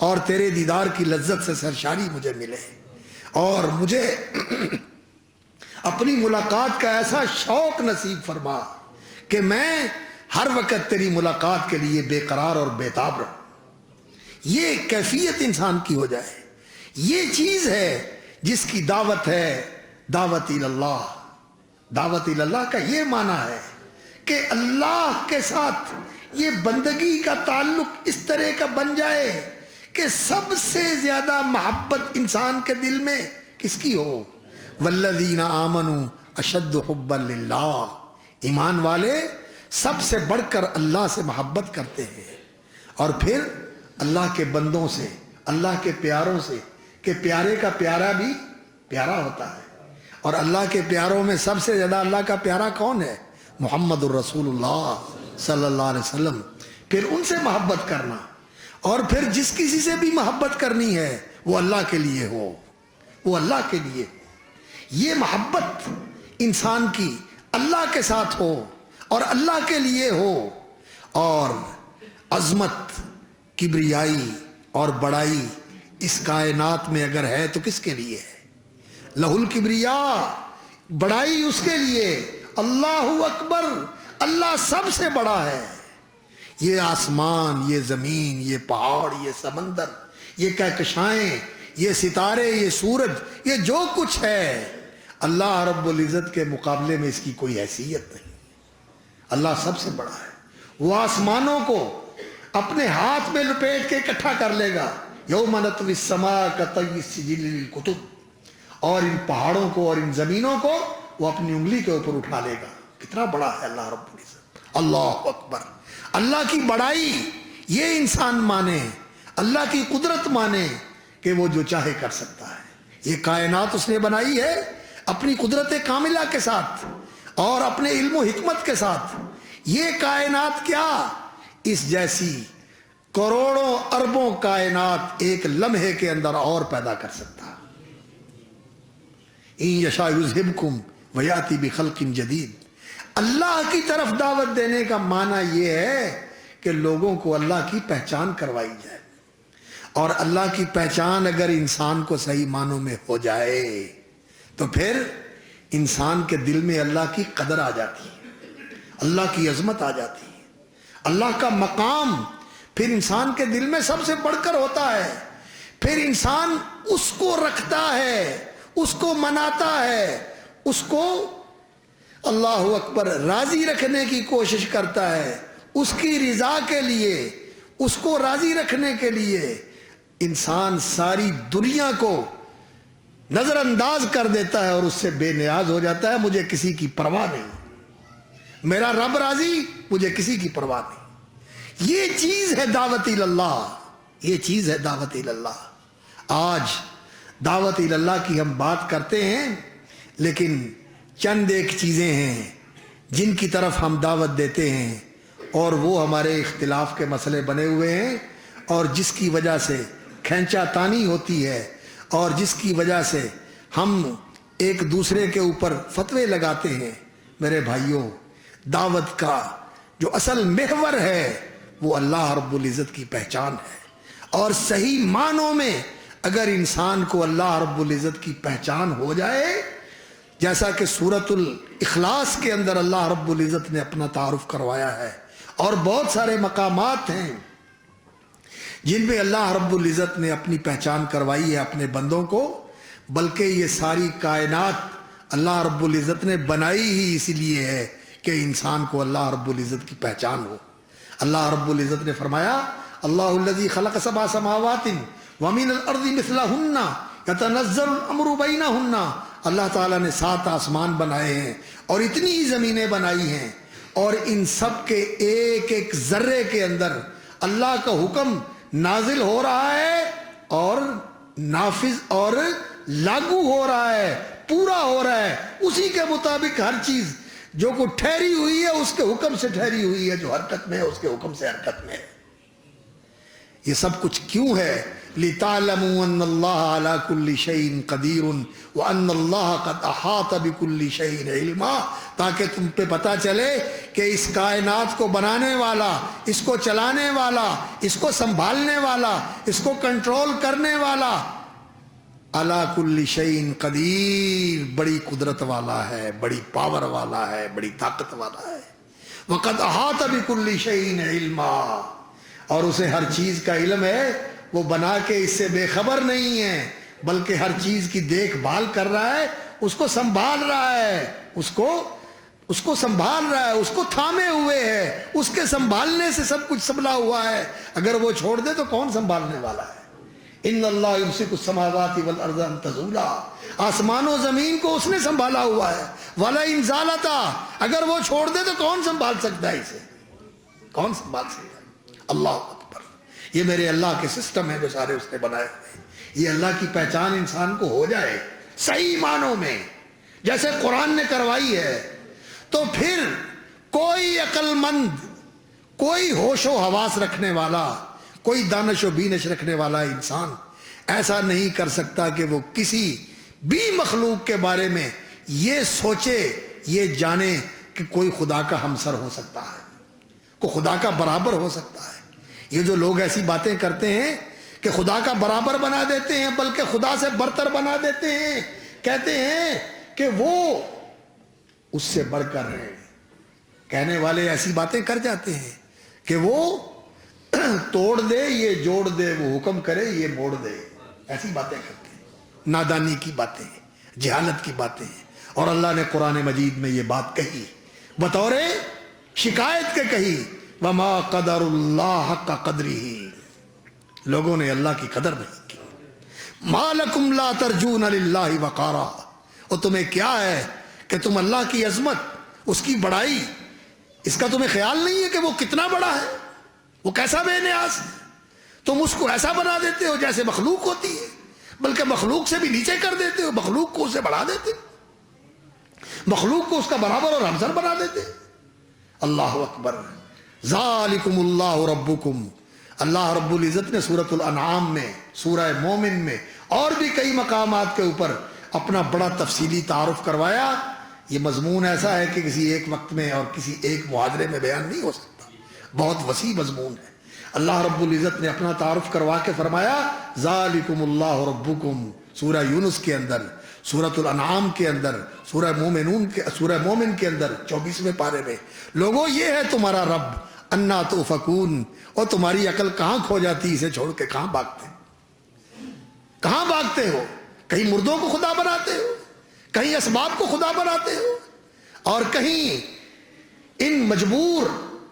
اور تیرے دیدار کی لذت سے سرشاری مجھے ملے، اور مجھے اپنی ملاقات کا ایسا شوق نصیب فرما کہ میں ہر وقت تیری ملاقات کے لیے بے قرار اور بے تاب رہوں. یہ کیفیت انسان کی ہو جائے. یہ چیز ہے جس کی دعوت ہے دعوت اللہ. دعوت اللہ کا یہ معنی ہے کہ اللہ کے ساتھ یہ بندگی کا تعلق اس طرح کا بن جائے کہ سب سے زیادہ محبت انسان کے دل میں کس کی ہو؟ والذین آمنوا اشد حبا للہ، ایمان والے سب سے بڑھ کر اللہ سے محبت کرتے ہیں، اور پھر اللہ کے بندوں سے، اللہ کے پیاروں سے، کہ پیارے کا پیارا بھی پیارا ہوتا ہے، اور اللہ کے پیاروں میں سب سے زیادہ اللہ کا پیارا کون ہے؟ محمد الرسول اللہ صلی اللہ علیہ وسلم۔ پھر ان سے محبت کرنا، اور پھر جس کسی سے بھی محبت کرنی ہے وہ اللہ کے لیے ہو، وہ اللہ کے لیے ہو۔ یہ محبت انسان کی اللہ کے ساتھ ہو اور اللہ کے لیے ہو، اور عظمت، کبریائی اور بڑائی اس کائنات میں اگر ہے تو کس کے لیے ہے؟ لہ الکبریاء، بڑائی اس کے لیے، اللہ اکبر، اللہ سب سے بڑا ہے۔ یہ آسمان، یہ زمین، یہ پہاڑ، یہ سمندر، یہ کہکشائیں، یہ ستارے، یہ سورج، یہ جو کچھ ہے، اللہ رب العزت کے مقابلے میں اس کی کوئی حیثیت نہیں۔ اللہ سب سے بڑا ہے۔ وہ آسمانوں کو اپنے ہاتھ میں لپیٹ کے اکٹھا کر لے گا، یوم نطوی السماء کطی السجل للکتب، اور ان پہاڑوں کو اور ان زمینوں کو وہ اپنی انگلی کے اوپر اٹھا لے گا۔ کتنا بڑا ہے اللہ رب العزت، اللہ اکبر۔ اللہ کی بڑائی یہ انسان مانے، اللہ کی قدرت مانے کہ وہ جو چاہے کر سکتا ہے۔ یہ کائنات اس نے بنائی ہے اپنی قدرت کاملہ کے ساتھ اور اپنے علم و حکمت کے ساتھ۔ یہ کائنات کیا، اس جیسی کروڑوں اربوں کائنات ایک لمحے کے اندر اور پیدا کر سکتا۔ ان یشاء یذہبکم ویاتی بخلق جدید۔ اللہ کی طرف دعوت دینے کا معنی یہ ہے کہ لوگوں کو اللہ کی پہچان کروائی جائے، اور اللہ کی پہچان اگر انسان کو صحیح معنوں میں ہو جائے تو پھر انسان کے دل میں اللہ کی قدر آ جاتی ہے، اللہ کی عظمت آ جاتی ہے، اللہ کا مقام پھر انسان کے دل میں سب سے بڑھ کر ہوتا ہے۔ پھر انسان اس کو رکھتا ہے، اس کو مناتا ہے، اس کو اللہ اکبر راضی رکھنے کی کوشش کرتا ہے، اس کی رضا کے لیے، اس کو راضی رکھنے کے لیے انسان ساری دنیا کو نظر انداز کر دیتا ہے اور اس سے بے نیاز ہو جاتا ہے۔ مجھے کسی کی پرواہ نہیں، میرا رب راضی، مجھے کسی کی پرواہ نہیں۔ یہ چیز ہے دعوت اللہ، یہ چیز ہے دعوت اللہ۔ آج دعوت اللہ کی ہم بات کرتے ہیں، لیکن چند ایک چیزیں ہیں جن کی طرف ہم دعوت دیتے ہیں، اور وہ ہمارے اختلاف کے مسئلے بنے ہوئے ہیں، اور جس کی وجہ سے کھینچا تانی ہوتی ہے، اور جس کی وجہ سے ہم ایک دوسرے کے اوپر فتوے لگاتے ہیں۔ میرے بھائیوں، دعوت کا جو اصل محور ہے وہ اللہ رب العزت کی پہچان ہے، اور صحیح معنوں میں اگر انسان کو اللہ رب العزت کی پہچان ہو جائے، جیسا کہ سورۃ الاخلاص کے اندر اللہ رب العزت نے اپنا تعارف کروایا ہے، اور بہت سارے مقامات ہیں جن میں اللہ رب العزت نے اپنی پہچان کروائی ہے اپنے بندوں کو، بلکہ یہ ساری کائنات اللہ رب العزت نے بنائی ہی اسی لیے ہے کہ انسان کو اللہ رب العزت کی پہچان ہو۔ اللہ رب العزت نے فرمایا، اللہ الذی خلق سبع سماوات ومن الارض مثلہن یتنزل الامر بینہن۔ اللہ تعالیٰ نے 7 آسمان بنائے ہیں اور اتنی ہی زمینیں بنائی ہیں، اور ان سب کے ایک ایک ذرے کے اندر اللہ کا حکم نازل ہو رہا ہے اور نافذ اور لاگو ہو رہا ہے، پورا ہو رہا ہے۔ اسی کے مطابق ہر چیز جو کو ٹھہری ہوئی ہے اس کے حکم سے ٹھہری ہوئی ہے، جو حرکت میں ہے اس کے حکم سے حرکت میں ہے۔ یہ سب کچھ کیوں ہے؟ لِتَعْلَمُوا أَنَّ اللَّهَ عَلَى كُلِّ شَيْءٍ قَدِيرٌ وَأَنَّ اللَّهَ قَدْ أَحَاطَ بِكُلِّ شَيْءٍ عِلْمًا، تاکہ تم پہ پتہ چلے کہ اس کائنات کو بنانے والا، اس کو چلانے والا، اس کو سنبھالنے والا، اس کو کنٹرول کرنے والا عَلَى كُلِّ شَيْءٍ قَدِيرٌ، بڑی قدرت والا ہے، بڑی پاور والا ہے، بڑی طاقت والا ہے۔ وَقَدْ أَحَاطَ بِكُلِّ شَيْءٍ عِلْمًا، اور اسے ہر چیز کا علم ہے، وہ بنا کے اس سے بے خبر نہیں ہے، بلکہ ہر چیز کی دیکھ بھال کر رہا ہے، اس کو سنبھال رہا ہے، اس کو سنبھال رہا ہے، اس کو تھامے ہوئے ہے، اس کے سنبھالنے سے سب کچھ سنبھلا ہوا ہے۔ اگر وہ چھوڑ دے تو کون سنبھالنے والا ہے؟ ان اللہ یمسک السماوات والارض ان تزولا، آسمان و زمین کو اس نے سنبھالا ہوا ہے. وَلَئِنْ زَالَتَا، اگر وہ چھوڑ دے تو کون سنبھال سکتا ہے اسے؟ کون سنبھال سکتا ہے؟ اللہ اکبر. یہ میرے اللہ کے سسٹم ہے جو سارے اس نے بنائے ہوئے ہیں. یہ اللہ کی پہچان انسان کو ہو جائے صحیح معنوں میں جیسے قرآن نے کروائی ہے، تو پھر کوئی عقل مند، کوئی ہوش و حواس رکھنے والا، کوئی دانش و بینش رکھنے والا انسان ایسا نہیں کر سکتا کہ وہ کسی بھی مخلوق کے بارے میں یہ سوچے، یہ جانے کہ کوئی خدا کا ہمسر ہو سکتا ہے، کوئی خدا کا برابر ہو سکتا ہے. یہ جو لوگ ایسی باتیں کرتے ہیں کہ خدا کا برابر بنا دیتے ہیں، بلکہ خدا سے برتر بنا دیتے ہیں، کہتے ہیں کہ وہ اس سے بڑھ کر ہیں. کہنے والے ایسی باتیں کر جاتے ہیں کہ وہ توڑ دے یہ جوڑ دے، وہ حکم کرے یہ موڑ دے. ایسی باتیں کرتے ہیں، نادانی کی باتیں، جہالت کی باتیں. اور اللہ نے قرآن مجید میں یہ بات کہی بطور شکایت کے کہی، وما قدر اللہ حق قدرہ، لوگوں نے اللہ کی قدر نہیں کی. ما لکم لا ترجون للہ وقارا، اور تمہیں کیا ہے کہ تم اللہ کی عظمت، اس کی بڑائی، اس کا تمہیں خیال نہیں ہے کہ وہ کتنا بڑا ہے، وہ کیسا بے نیاز ہے. تم اس کو ایسا بنا دیتے ہو جیسے مخلوق ہوتی ہے، بلکہ مخلوق سے بھی نیچے کر دیتے ہو، مخلوق کو اسے بڑھا دیتے، مخلوق کو اس کا برابر اور ہمسر بنا دیتے. اللہ اکبر. ذالکم اللہ ربکم، اللہ رب العزت نے سورۃ الانعام میں، سورہ مومن میں اور بھی کئی مقامات کے اوپر اپنا بڑا تفصیلی تعارف کروایا. یہ مضمون ایسا ہے کہ کسی ایک وقت میں اور کسی ایک محاضرے میں بیان نہیں ہو سکتا، بہت وسیع مضمون ہے. اللہ رب العزت نے اپنا تعارف کروا کے فرمایا ذالکم اللہ ربکم، سورہ یونس کے اندر، سورۃ الانعام کے اندر، سورہ مومن کے اندر 24ویں پارے میں. لوگوں یہ ہے تمہارا رب، انا توفکون، اور تمہاری عقل کہاں کھو جاتی، اسے چھوڑ کے کہاں بھاگتے، کہاں بھاگتے ہو؟ کہیں مردوں کو خدا بناتے ہو، کہیں اسباب کو خدا بناتے ہو، اور کہیں ان مجبور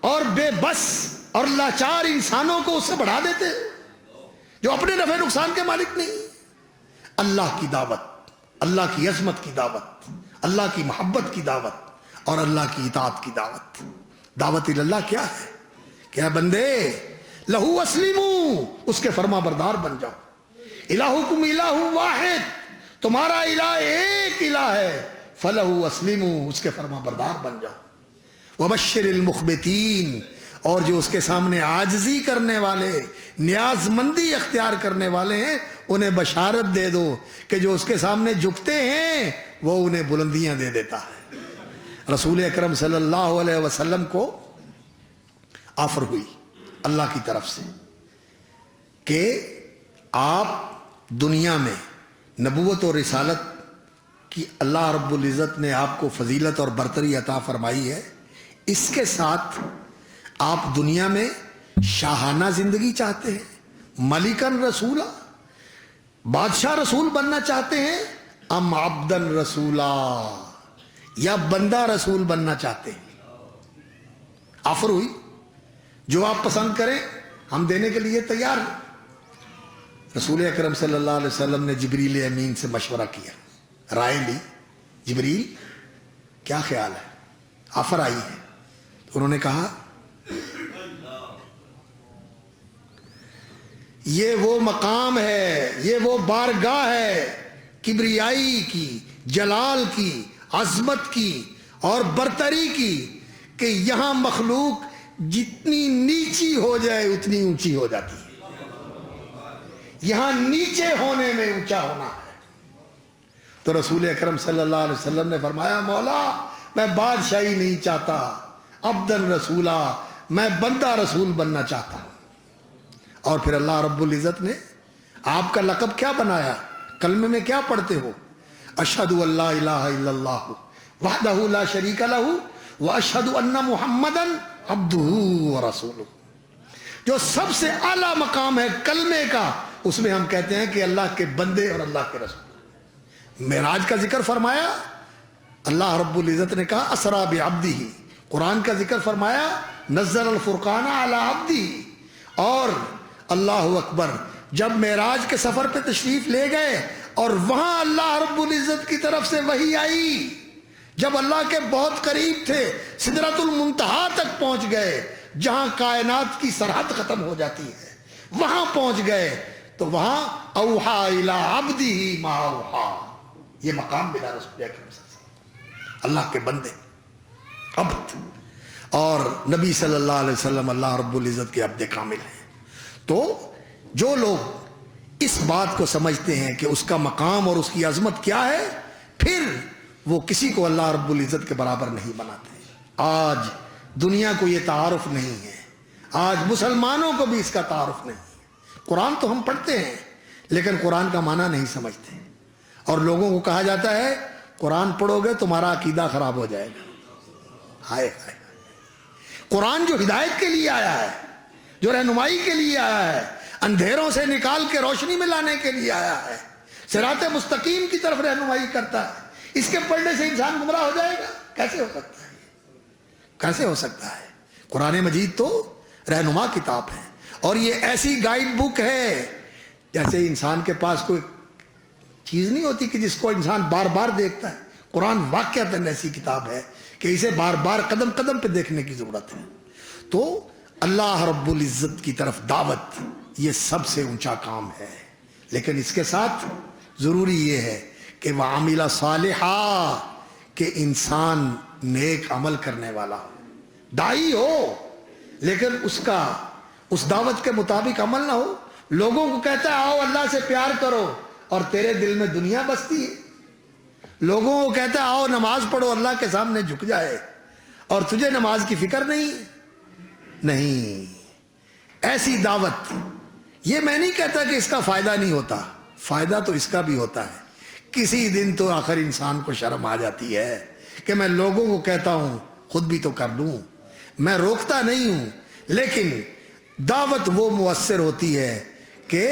اور بے بس اور لاچار انسانوں کو اس سے بڑھا دیتے ہو جو اپنے نفع نقصان کے مالک نہیں. اللہ کی دعوت، اللہ کی عظمت کی دعوت، اللہ کی محبت کی دعوت اور اللہ کی اطاعت کی دعوت. دعوت اللہ کیا ہے؟ کیا بندے لہو اسلموا، اس کے فرما بردار بن جاؤ. الہکم الہ واحد، تمہارا الہ ایک الہ ہے، فلہو اسلموا، اس کے فرما بردار بن جاؤ. وبشر المخبتین، اور جو اس کے سامنے عاجزی کرنے والے، نیاز مندی اختیار کرنے والے ہیں، انہیں بشارت دے دو کہ جو اس کے سامنے جھکتے ہیں وہ انہیں بلندیاں دے دیتا ہے. رسول اکرم صلی اللہ علیہ وسلم کو آفر ہوئی اللہ کی طرف سے کہ آپ دنیا میں نبوت اور رسالت کی اللہ رب العزت نے آپ کو فضیلت اور برتری عطا فرمائی ہے، اس کے ساتھ آپ دنیا میں شاہانہ زندگی چاہتے ہیں، ملکن رسولہ، بادشاہ رسول بننا چاہتے ہیں، ام عبدن رسولہ، یا بندہ رسول بننا چاہتے ہیں. آفر ہوئی، جو آپ پسند کریں ہم دینے کے لیے تیار ہیں. رسول اکرم صلی اللہ علیہ وسلم نے جبریل امین سے مشورہ کیا، رائے لی، جبریل کیا خیال ہے؟ آفر آئی ہے. انہوں نے کہا یہ وہ مقام ہے، یہ وہ بارگاہ ہے کبریائی کی، جلال کی، عظمت کی اور برتری کی کہ یہاں مخلوق جتنی نیچی ہو جائے اتنی اونچی ہو جاتی ہے. یہاں نیچے ہونے میں اونچا ہونا ہے. تو رسول اکرم صلی اللہ علیہ وسلم نے فرمایا مولا میں بادشاہی نہیں چاہتا، عبدن رسولہ، میں بندہ رسول بننا چاہتا ہوں. اور پھر اللہ رب العزت نے آپ کا لقب کیا بنایا؟ کلمے میں کیا پڑھتے ہو؟ اشہد ان لا الہ الا اللہ وحدہ لا شریک لہ واشہد ان محمدن عبدہ ورسولہ. جو سب سے اعلیٰ مقام ہے کلمے کا، اس میں ہم کہتے ہیں کہ اللہ کے بندے اور اللہ کے رسول. معراج کا ذکر فرمایا، اللہ رب العزت نے کہا اسرا بعبدہ. قرآن کا ذکر فرمایا نزل الفرقان علی عبدہ. اور اللہ اکبر، جب معراج کے سفر پہ تشریف لے گئے اور وہاں اللہ رب العزت کی طرف سے وحی آئی، جب اللہ کے بہت قریب تھے، سدرۃ المنتہا تک پہنچ گئے، جہاں کائنات کی سرحد ختم ہو جاتی ہے، وہاں پہنچ گئے تو وہاں اوحا الی عبدہ ما اوحا، یہ مقام ملا رسول اکرم صلی اللہ علیہ وسلم، اللہ کے بندے، عبد، اور نبی صلی اللہ علیہ وسلم اللہ رب العزت کے عبد کامل ہیں۔ تو جو لوگ اس بات کو سمجھتے ہیں کہ اس کا مقام اور اس کی عظمت کیا ہے، پھر وہ کسی کو اللہ رب العزت کے برابر نہیں بناتے۔ آج دنیا کو یہ تعارف نہیں ہے، آج مسلمانوں کو بھی اس کا تعارف نہیں ہے۔ قرآن تو ہم پڑھتے ہیں لیکن قرآن کا معنی نہیں سمجھتے، اور لوگوں کو کہا جاتا ہے قرآن پڑھو گے تمہارا عقیدہ خراب ہو جائے گا۔ ہائے ہائے، قرآن جو ہدایت کے لیے آیا ہے، جو رہنمائی کے لیے آیا ہے، اندھیروں سے نکال کے روشنی میں لانے کے لیے آیا ہے، صراط مستقیم کی طرف رہنمائی کرتا ہے، اس کے پڑھنے سے انسان گمراہ ہو جائے گا؟ کیسے ہو سکتا ہے؟ کیسے ہو سکتا ہے؟ قرآن مجید تو رہنما کتاب ہے، اور یہ ایسی گائیڈ بک ہے جیسے انسان کے پاس کوئی چیز نہیں ہوتی کہ جس کو انسان بار بار دیکھتا ہے۔ قرآن واقعتاً ایسی کتاب ہے کہ اسے بار بار قدم قدم پہ دیکھنے کی ضرورت ہے۔ تو اللہ رب العزت کی طرف دعوت یہ سب سے اونچا کام ہے، لیکن اس کے ساتھ ضروری یہ ہے کہ وَعَمِلَ صَالِحًا، کہ انسان نیک عمل کرنے والا ہو، داعی ہو لیکن اس دعوت کے مطابق عمل نہ ہو۔ لوگوں کو کہتا ہے آؤ اللہ سے پیار کرو، اور تیرے دل میں دنیا بستی ہے۔ لوگوں کو کہتا ہے آؤ نماز پڑھو، اللہ کے سامنے جھک جائے، اور تجھے نماز کی فکر نہیں۔ ایسی دعوت، یہ میں نہیں کہتا کہ اس کا فائدہ نہیں ہوتا، فائدہ تو اس کا بھی ہوتا ہے۔ کسی دن تو آخر انسان کو شرم آ جاتی ہے کہ میں لوگوں کو کہتا ہوں خود بھی تو کر لوں، میں روکتا نہیں ہوں، لیکن دعوت وہ مؤثر ہوتی ہے کہ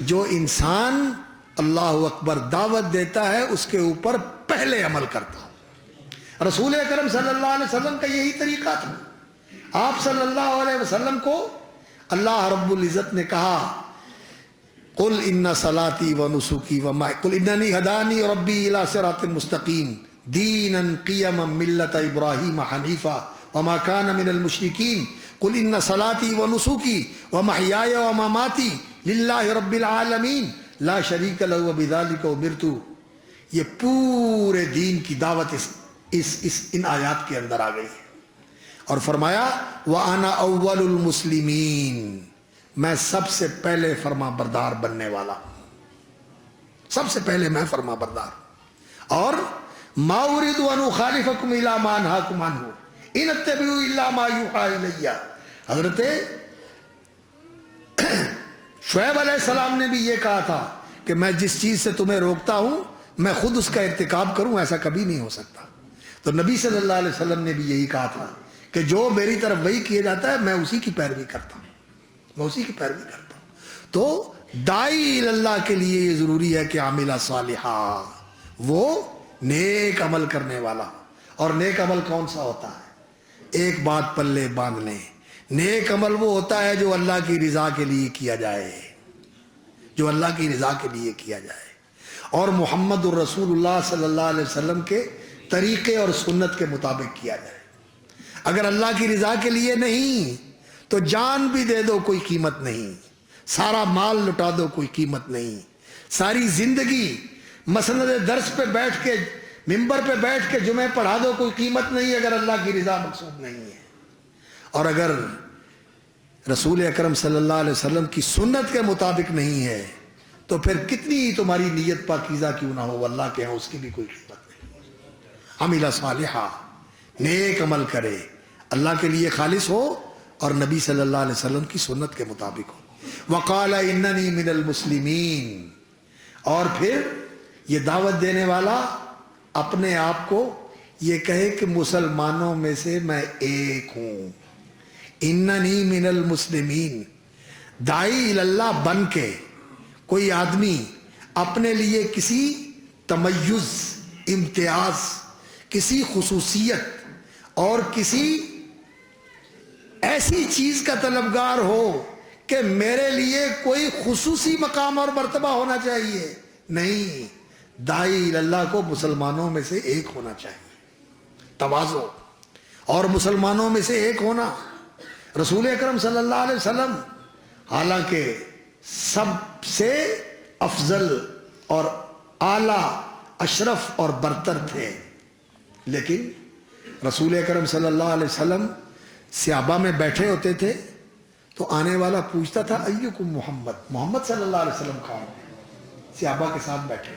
جو انسان اللہ اکبر دعوت دیتا ہے اس کے اوپر پہلے عمل کرتا ہو۔ رسول اکرم صلی اللہ علیہ وسلم کا یہی طریقہ تھا۔ آپ صلی اللہ علیہ وسلم کو اللہ رب العزت نے کہا قل ان صلاتی و نسکی و قل اننی ہدانی ربی الی صراط مستقیم دینا قیما ملت ابراہیم حنیفا وما کان من المشرکین قل ان صلاتی و نسکی و محیای و مماتی للہ رب العالمین لا شریک لہ وبذالک امرت۔ یہ پورے دین کی دعوت ان آیات کے اندر آ گئی ہے، اور فرمایا وَأَنَا أَوَّلُ الْمُسْلِمِينَ، میں سب سے پہلے فرما بردار بننے والا، سب سے پہلے میں فرما بردار، اور مَا أُرِيدُ أَنْ أُخَالِفَكُمْ إِلَىٰ مَا أَنْهَاكُمْ عَنْهُ إِنْ أَتَّبِعُ إِلَّا مَا يُوحَىٰ إِلَيَّ۔ حضرت شعیب علیہ السلام نے بھی یہ کہا تھا کہ میں جس چیز سے تمہیں روکتا ہوں میں خود اس کا ارتکاب کروں، ایسا کبھی نہیں ہو سکتا۔ تو نبی صلی اللہ علیہ وسلم نے بھی یہی کہا تھا کہ جو میری طرف وہی کیا جاتا ہے میں اسی کی پیروی کرتا ہوں، میں اسی کی پیروی کرتا ہوں۔ تو داعی اللہ کے لیے یہ ضروری ہے کہ عامل صالحہ، وہ نیک عمل کرنے والا۔ اور نیک عمل کون سا ہوتا ہے؟ ایک بات پلے باندھ لیں، نیک عمل وہ ہوتا ہے جو اللہ کی رضا کے لیے کیا جائے، جو اللہ کی رضا کے لیے کیا جائے، اور محمد الرسول اللہ صلی اللہ علیہ وسلم کے طریقے اور سنت کے مطابق کیا جائے۔ اگر اللہ کی رضا کے لیے نہیں تو جان بھی دے دو کوئی قیمت نہیں، سارا مال لٹا دو کوئی قیمت نہیں، ساری زندگی مسند درس پہ بیٹھ کے ممبر پہ بیٹھ کے جمعے پڑھا دو کوئی قیمت نہیں اگر اللہ کی رضا مقصود نہیں ہے۔ اور اگر رسول اکرم صلی اللہ علیہ وسلم کی سنت کے مطابق نہیں ہے تو پھر کتنی تمہاری نیت پاکیزہ کیوں نہ ہو، اللہ کے ہاں اس کی بھی کوئی قیمت نہیں۔ عمل صالحہ، نیک عمل کرے، اللہ کے لیے خالص ہو اور نبی صلی اللہ علیہ وسلم کی سنت کے مطابق ہو۔ وقال اننی من المسلمین، اور پھر یہ دعوت دینے والا اپنے آپ کو یہ کہے کہ مسلمانوں میں سے میں ایک ہوں۔ اننی من المسلمین، داعی اللہ بن کے کوئی آدمی اپنے لیے کسی تمیز، امتیاز، کسی خصوصیت اور کسی ایسی چیز کا طلبگار ہو کہ میرے لیے کوئی خصوصی مقام اور مرتبہ ہونا چاہیے، نہیں، داعی اللہ کو مسلمانوں میں سے ایک ہونا چاہیے، تواضع، اور مسلمانوں میں سے ایک ہونا۔ رسول اکرم صلی اللہ علیہ وسلم حالانکہ سب سے افضل اور اعلیٰ، اشرف اور برتر تھے، لیکن رسول اکرم صلی اللہ علیہ وسلم صحابہ میں بیٹھے ہوتے تھے تو آنے والا پوچھتا تھا ایکم محمد، محمد صلی اللہ علیہ وسلم کون ہے؟ صحابہ کے ساتھ بیٹھے،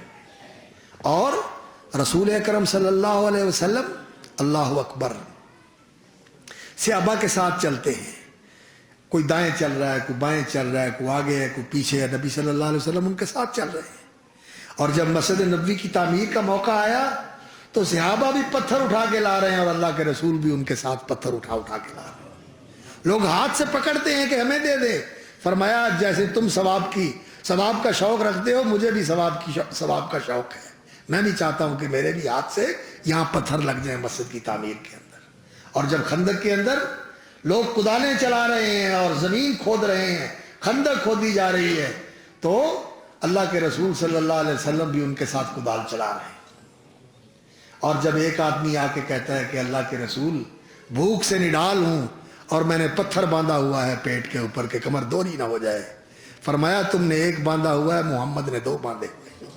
اور رسول اکرم صلی اللہ علیہ وسلم اللہ اکبر صحابہ کے ساتھ چلتے ہیں، کوئی دائیں چل رہا ہے، کوئی بائیں چل رہا ہے، کوئی آگے ہے، کوئی پیچھے ہے، نبی صلی اللہ علیہ وسلم ان کے ساتھ چل رہے ہیں۔ اور جب مسجد نبوی کی تعمیر کا موقع آیا تو صحابہ بھی پتھر اٹھا کے لا رہے ہیں اور اللہ کے رسول بھی ان کے ساتھ پتھر اٹھا کے لا رہے ہیں۔ لوگ ہاتھ سے پکڑتے ہیں کہ ہمیں دے دے، فرمایا جیسے تم ثواب کا شوق رکھتے ہو، مجھے بھی ثواب کا شوق ہے، میں بھی چاہتا ہوں کہ میرے بھی ہاتھ سے یہاں پتھر لگ جائیں مسجد کی تعمیر کے اندر۔ اور جب خندق کے اندر لوگ کدالیں چلا رہے ہیں اور زمین کھود رہے ہیں، خندق کھودی جا رہی ہے، تو اللہ کے رسول صلی اللہ علیہ وسلم بھی ان کے ساتھ کدال چلا رہے ہیں۔ اور جب ایک آدمی آ کے کہتا ہے کہ اللہ کے رسول بھوک سے نڈال ہوں اور میں نے پتھر باندھا ہوا ہے پیٹ کے اوپر کہ کمر دوری نہ ہو جائے، فرمایا تم نے ایک باندھا ہوا ہے، محمد نے 2 باندھے ہوئے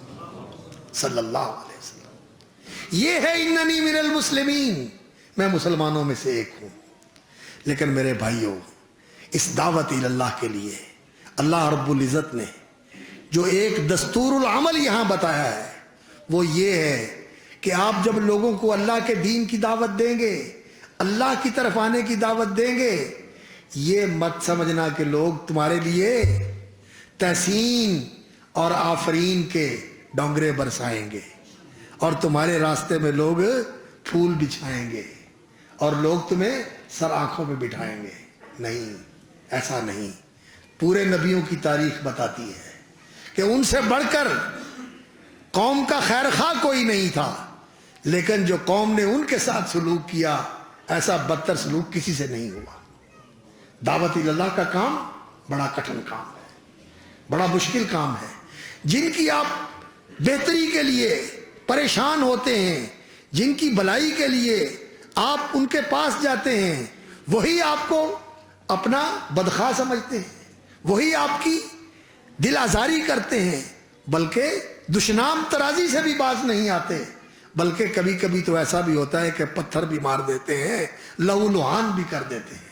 صلی اللہ علیہ وسلم۔ یہ ہے اننی من المسلمین، میں مسلمانوں میں سے ایک ہوں۔ لیکن میرے بھائیوں، اس دعوت اللہ کے لیے اللہ رب العزت نے جو ایک دستور العمل یہاں بتایا ہے وہ یہ ہے کہ آپ جب لوگوں کو اللہ کے دین کی دعوت دیں گے، اللہ کی طرف آنے کی دعوت دیں گے، یہ مت سمجھنا کہ لوگ تمہارے لیے تحسین اور آفرین کے ڈونگرے برسائیں گے اور تمہارے راستے میں لوگ پھول بچھائیں گے اور لوگ تمہیں سر آنکھوں پہ بٹھائیں گے، نہیں، ایسا نہیں۔ پورے نبیوں کی تاریخ بتاتی ہے کہ ان سے بڑھ کر قوم کا خیر خواہ کوئی نہیں تھا، لیکن جو قوم نے ان کے ساتھ سلوک کیا، ایسا بدتر سلوک کسی سے نہیں ہوا۔ دعوت اللہ کا کام بڑا کٹھن کام ہے، بڑا مشکل کام ہے۔ جن کی آپ بہتری کے لیے پریشان ہوتے ہیں، جن کی بھلائی کے لیے آپ ان کے پاس جاتے ہیں، وہی آپ کو اپنا بدخواہ سمجھتے ہیں، وہی آپ کی دل آزاری کرتے ہیں، بلکہ دشنام ترازی سے بھی باز نہیں آتے، بلکہ کبھی کبھی تو ایسا بھی ہوتا ہے کہ پتھر بھی مار دیتے ہیں، لہو لہان بھی کر دیتے ہیں۔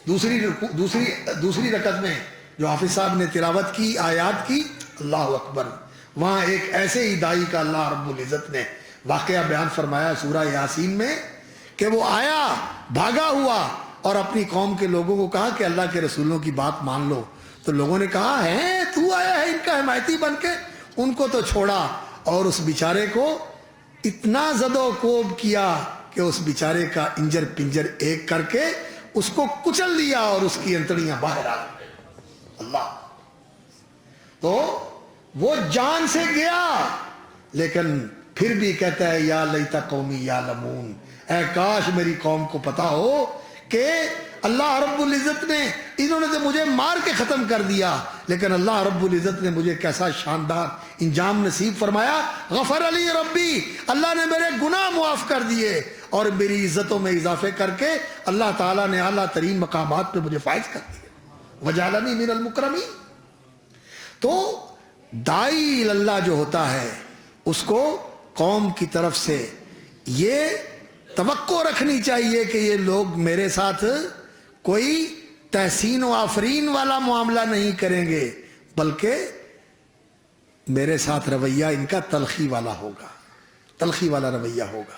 دوسری رکعت میں جو حافظ صاحب نے تلاوت کی، آیات کی، اللہ اکبر، وہاں ایک ایسے ہی دائی کا اللہ رب العزت نے واقعہ بیان فرمایا سورہ یاسین میں کہ وہ آیا بھاگا ہوا اور اپنی قوم کے لوگوں کو کہا کہ اللہ کے رسولوں کی بات مان لو، تو لوگوں نے کہا ہے تو آیا ہے ان کا حمایتی بن کے، ان کو تو چھوڑا اور اس بیچارے کو اتنا زد و کوب کیا کہ اس بیچارے کا انجر پنجر ایک کر کے اس کو کچل دیا اور اس کی انتڑیاں باہر آ گئی۔ اللہ، تو وہ جان سے گیا لیکن پھر بھی کہتا ہے یا لیتا قومی یعلمون، اے کاش میری قوم کو پتا ہو کہ اللہ رب العزت نے، انہوں نے تو مجھے مار کے ختم کر دیا، لیکن اللہ رب العزت نے مجھے کیسا شاندار انجام نصیب فرمایا، غفر علی ربی، اللہ نے میرے گناہ معاف کر دیے اور میری عزتوں میں اضافے کر کے اللہ تعالیٰ نے اعلیٰ ترین مقامات پہ مجھے فائز کر دیا، وجعلنی من المکرمین۔ تو داعی اللہ جو ہوتا ہے اس کو قوم کی طرف سے یہ توقع رکھنی چاہیے کہ یہ لوگ میرے ساتھ کوئی تحسین و آفرین والا معاملہ نہیں کریں گے، بلکہ میرے ساتھ رویہ ان کا تلخی والا ہوگا، تلخی والا رویہ ہوگا۔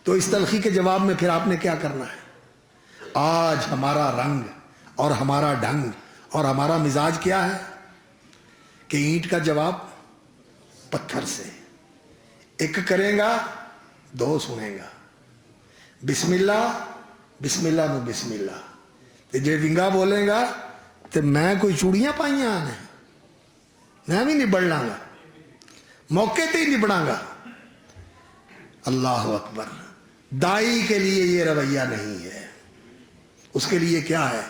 تو اس تلخی کے جواب میں پھر آپ نے کیا کرنا ہے؟ آج ہمارا رنگ اور ہمارا ڈھنگ اور ہمارا مزاج کیا ہے کہ اینٹ کا جواب پتھر سے، ایک کرے گا 2 سنے گا، بسم اللہ بسم اللہ نو بسم اللہ، تے جے ونگا بولے گا تے میں کوئی چوڑیاں پائیاں نے، میں بھی نبڑ لاں گا، موقع تے ہی نبڑاں گا۔ اللہ اکبر، دائی کے لیے یہ رویہ نہیں ہے، اس کے لیے کیا ہے؟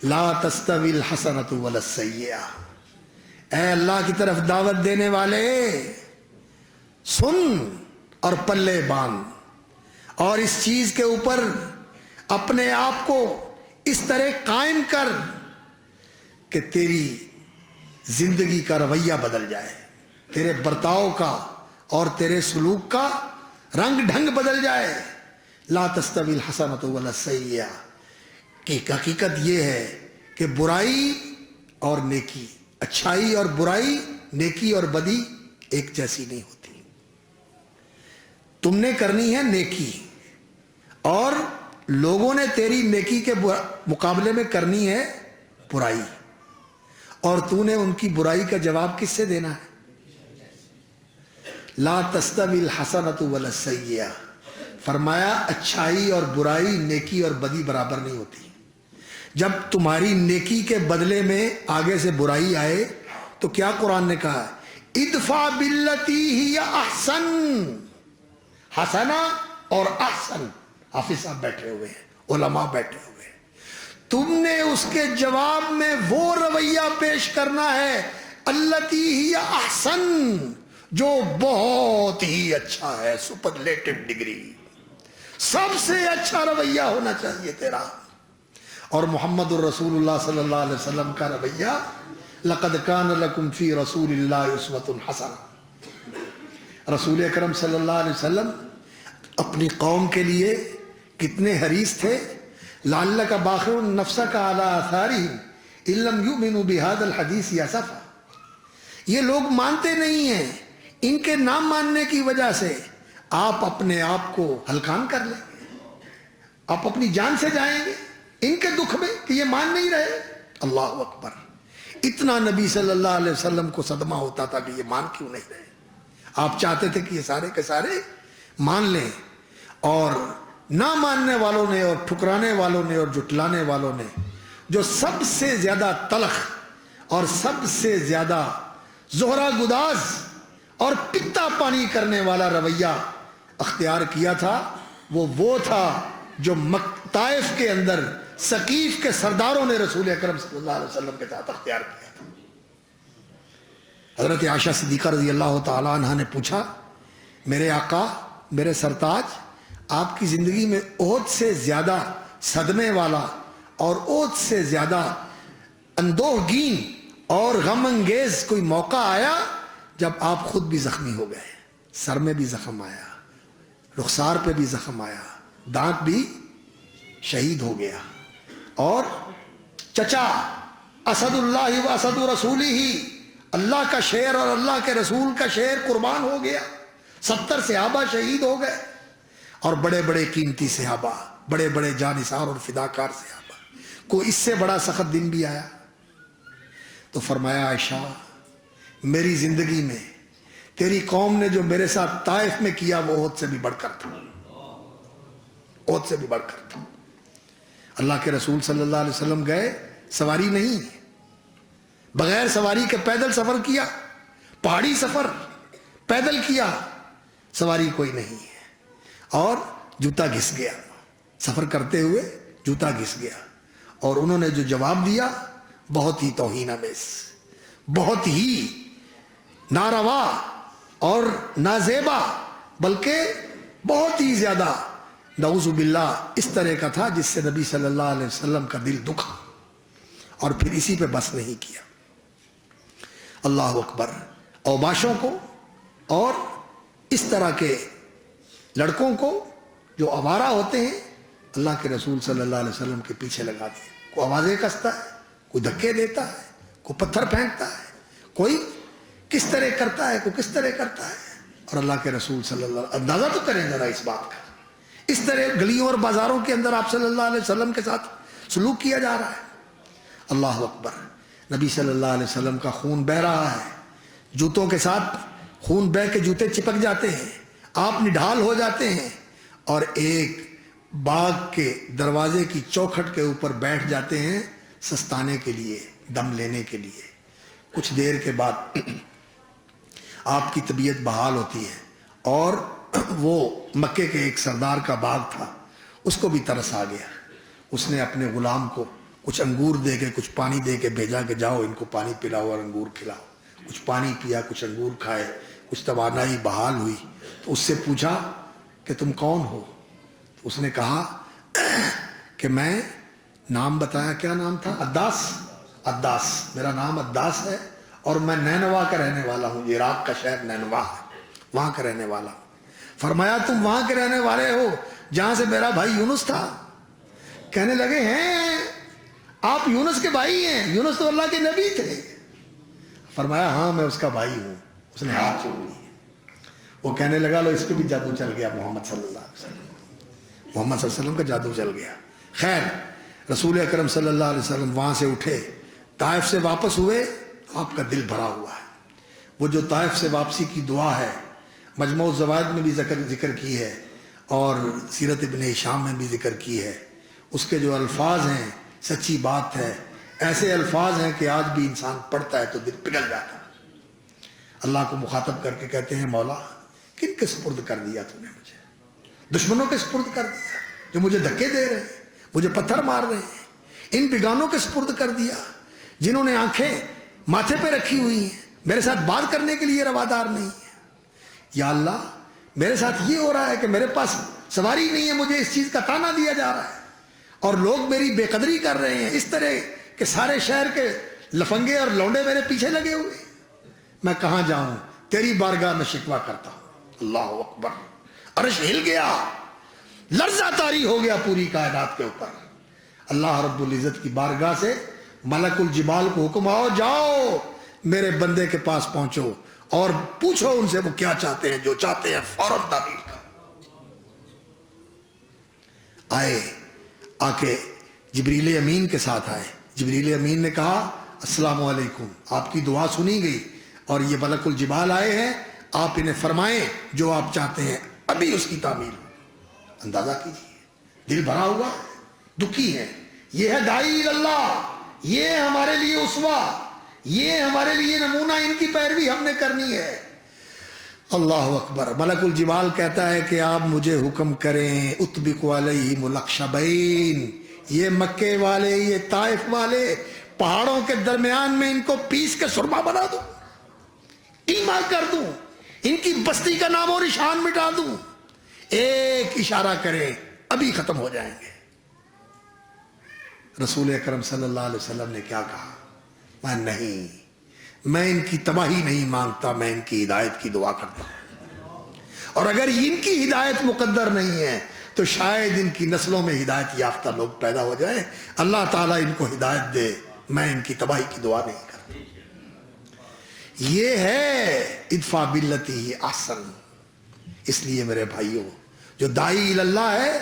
لا تستوی الحسنۃ ولا السیئہ، اے اللہ کی طرف دعوت دینے والے سن اور پلے باندھ، اور اس چیز کے اوپر اپنے آپ کو اس طرح قائم کر کہ تیری زندگی کا رویہ بدل جائے، تیرے برتاؤ کا اور تیرے سلوک کا رنگ ڈھنگ بدل جائے۔ لا تستوی الحسنۃ ولا السیئہ کی حقیقت یہ ہے کہ برائی اور نیکی، اچھائی اور برائی، نیکی اور بدی ایک جیسی نہیں ہوتی۔ تم نے کرنی ہے نیکی اور لوگوں نے تیری نیکی کے مقابلے میں کرنی ہے برائی، اور تو نے ان کی برائی کا جواب کس سے دینا ہے؟ لا تستوی الحسنۃ ولا السیئہ، فرمایا اچھائی اور برائی، نیکی اور بدی برابر نہیں ہوتی۔ جب تمہاری نیکی کے بدلے میں آگے سے برائی آئے تو کیا قرآن نے کہا؟ ادفع باللتی ہی احسن، حسنہ اور احسن، حافظ صاحب بیٹھے ہوئے ہیں، علماء بیٹھے ہوئے ہیں، تم نے اس کے جواب میں وہ رویہ پیش کرنا ہے التی ہی احسن، جو بہت ہی اچھا ہے، سپرلیٹو ڈگری، سب سے اچھا رویہ ہونا چاہیے تیرا۔ اور محمد الرسول اللہ صلی اللہ علیہ وسلم کا رویہ لقد کان لکم فی رسول اللہ اسوۃ حسنہ، رسول اکرم صلی اللہ علیہ وسلم اپنی قوم کے لیے کتنے حریص تھے۔ لعلک باخع نفسک علی آثارہم ان لم یؤمنوا بہذا الحدیث اسفا، یہ لوگ مانتے نہیں ہیں، ان کے نام ماننے کی وجہ سے آپ اپنے آپ کو ہلکان کر لیں گے، آپ اپنی جان سے جائیں گے ان کے دکھ میں کہ یہ مان نہیں رہے۔ اللہ اکبر، اتنا نبی صلی اللہ علیہ وسلم کو صدمہ ہوتا تھا کہ یہ مان کیوں نہیں رہے۔ آپ چاہتے تھے کہ یہ سارے کے سارے مان لیں، اور نہ ماننے والوں نے اور ٹھکرانے والوں نے اور جھٹلانے والوں نے جو سب سے زیادہ تلخ اور سب سے زیادہ زہرہ گداز اور پتا پانی کرنے والا رویہ اختیار کیا تھا، وہ تھا جو طائف کے اندر ثقیف کے سرداروں نے رسول اکرم صلی اللہ علیہ وسلم کے ساتھ اختیار کیا تھا۔ حضرت عائشہ صدیقہ رضی اللہ تعالی عنہا نے پوچھا، میرے آقا، میرے سرتاج، آپ کی زندگی میں احد سے زیادہ صدمے والا اور احد سے زیادہ اندوہگین اور غم انگیز کوئی موقع آیا جب آپ خود بھی زخمی ہو گئے، سر میں بھی زخم آیا، رخسار پہ بھی زخم آیا، دانت بھی شہید ہو گیا، اور چچا اسد اللہ و اسد رسولہ ہی، اللہ کا شیر اور اللہ کے رسول کا شیر قربان ہو گیا، 70 صحابہ شہید ہو گئے، اور بڑے بڑے قیمتی صحابہ، بڑے بڑے جانثار اور فداکار صحابہ، کوئی اس سے بڑا سخت دن بھی آیا؟ تو فرمایا عائشہ، میری زندگی میں تیری قوم نے جو میرے ساتھ طائف میں کیا وہ احد سے بھی بڑھ کر تھا، احد سے بھی بڑھ کر تھا۔ اللہ کے رسول صلی اللہ علیہ وسلم گئے، سواری نہیں، بغیر سواری کے پیدل سفر کیا، پہاڑی سفر پیدل کیا، سواری کوئی نہیں ہے، اور جوتا گھس گیا، سفر کرتے ہوئے جوتا گھس گیا، اور انہوں نے جو جواب دیا بہت ہی توہین آمیز، بہت ہی ناروا اور نازیبا، بلکہ بہت ہی زیادہ نعوذ باللہ اس طرح کا تھا جس سے نبی صلی اللہ علیہ وسلم کا دل دکھا، اور پھر اسی پہ بس نہیں کیا۔ اللہ اکبر، اوباشوں کو اور اس طرح کے لڑکوں کو جو آوارہ ہوتے ہیں، اللہ کے رسول صلی اللہ علیہ وسلم کے پیچھے لگا دیا، کوئی آوازیں کستا ہے، کوئی دھکے دیتا ہے، کوئی پتھر پھینکتا ہے، کوئی کس طرح کرتا ہے، کوئی کس طرح کرتا ہے، اور اللہ کے رسول صلی اللہ علیہ وسلم، اندازہ تو کریں ذرا اس بات کا، اس طرح گلیوں اور بازاروں کے اندر آپ صلی اللہ علیہ وسلم کے ساتھ سلوک کیا جا رہا ہے۔ اللہ اکبر، نبی صلی اللہ علیہ وسلم کا خون بہ رہا ہے، جوتوں کے ساتھ خون بہ کے جوتے چپک جاتے ہیں، آپ نڈھال ہو جاتے ہیں، اور ایک باغ کے دروازے کی چوکھٹ کے اوپر بیٹھ جاتے ہیں سستانے کے لیے، دم لینے کے لیے۔ کچھ دیر کے بعد آپ کی طبیعت بحال ہوتی ہے، اور وہ مکے کے ایک سردار کا باغ تھا، اس کو بھی ترس آ گیا، اس نے اپنے غلام کو کچھ انگور دے کے کچھ پانی دے کے بھیجا کہ جاؤ ان کو پانی پلاؤ اور انگور کھلاؤ. کچھ پانی پیا, کچھ انگور کھائے, کچھ توانائی بحال ہوئی. تو اس سے پوچھا کہ تم کون ہو؟ تو اس نے کہا کہ میں, نام بتایا, کیا نام تھا؟ عداس, میرا نام عداس ہے اور میں نینوا کا رہنے والا ہوں. یہ عراق کا شہر نینوا ہے, وہاں کا رہنے والا ہوں. فرمایا تم وہاں کے رہنے والے ہو جہاں سے میرا بھائی یونس تھا؟ کہنے لگے ہیں آپ یونس کے بھائی ہیں, یونس تو اللہ کے نبی تھے. فرمایا ہاں میں اس کا بھائی ہوں. اس نے ہاتھ چھوڑ دیے. وہ کہنے لگا لو اس پہ بھی جادو چل گیا, محمد صلی اللہ علیہ وسلم, محمد صلی اللہ علیہ وسلم کا جادو چل گیا. خیر, رسول اکرم صلی اللہ علیہ وسلم وہاں سے اٹھے, طائف سے واپس ہوئے, آپ کا دل بھرا ہوا ہے. وہ جو طائف سے واپسی کی دعا ہے مجموع الزوائد میں بھی ذکر کی ہے اور سیرت ابن ہشام میں بھی ذکر کی ہے. اس کے جو الفاظ ہیں سچی بات ہے, ایسے الفاظ ہیں کہ آج بھی انسان پڑھتا ہے تو دل پگھل جاتا ہے. اللہ کو مخاطب کر کے کہتے ہیں مولا کن کے سپرد کر دیا تو نے مجھے؟ دشمنوں کے سپرد کر دیا جو مجھے دھکے دے رہے ہیں, مجھے پتھر مار رہے ہیں. ان بیگانوں کے سپرد کر دیا جنہوں نے آنکھیں ماتھے پہ رکھی ہوئی ہیں, میرے ساتھ بات کرنے کے لیے روادار نہیں ہے. یا اللہ میرے ساتھ یہ ہو رہا ہے کہ میرے پاس سواری نہیں ہے, مجھے اس چیز کا تانا دیا جا رہا ہے اور لوگ میری بے قدری کر رہے ہیں اس طرح کہ سارے شہر کے لفنگے اور لونڈے میرے پیچھے لگے ہوئے. میں کہاں جاؤں؟ تیری بارگاہ میں شکوہ کرتا ہوں. اللہ اکبر, عرش ہل گیا, لرزہ طاری ہو گیا پوری کائنات کے اوپر. اللہ رب العزت کی بارگاہ سے ملک الجبال کو حکم, آؤ جاؤ میرے بندے کے پاس پہنچو اور پوچھو ان سے وہ کیا چاہتے ہیں, جو چاہتے ہیں فوراً تعبیر کرو. آئے, آ کے جبریل امین کے ساتھ آئے. جبریل امین نے کہا السلام علیکم, آپ کی دعا سنی گئی اور یہ ملک الجبال آئے ہیں, آپ انہیں فرمائیں جو آپ چاہتے ہیں, ابھی اس کی تعمیر. اندازہ کیجیے, دل بھرا ہوا, دکھی ہے. یہ ہے داعی اللہ, یہ ہمارے لیے اسوہ, یہ ہمارے لیے نمونہ, ان کی پیروی ہم نے کرنی ہے. اللہ اکبر. ملک الجبال کہتا ہے کہ آپ مجھے حکم کریں, اتبق علیہم الاخشبین, یہ مکے والے, یہ طائف والے پہاڑوں کے درمیان میں ان کو پیس کے سرما بنا دوں, قیمہ کر دوں, ان کی بستی کا نام و نشان مٹا دوں. ایک اشارہ کریں ابھی ختم ہو جائیں گے. رسول اکرم صلی اللہ علیہ وسلم نے کیا کہا؟ میں نہیں, میں ان کی تباہی نہیں مانگتا, میں ان کی ہدایت کی دعا کرتا ہوں. اور اگر ان کی ہدایت مقدر نہیں ہے تو شاید ان کی نسلوں میں ہدایت یافتہ لوگ پیدا ہو جائیں. اللہ تعالیٰ ان کو ہدایت دے, میں ان کی تباہی کی دعا نہیں کرتا. یہ ہے ادفع باللتی احسن. اس لیے میرے بھائیوں, جو داعی اللہ ہے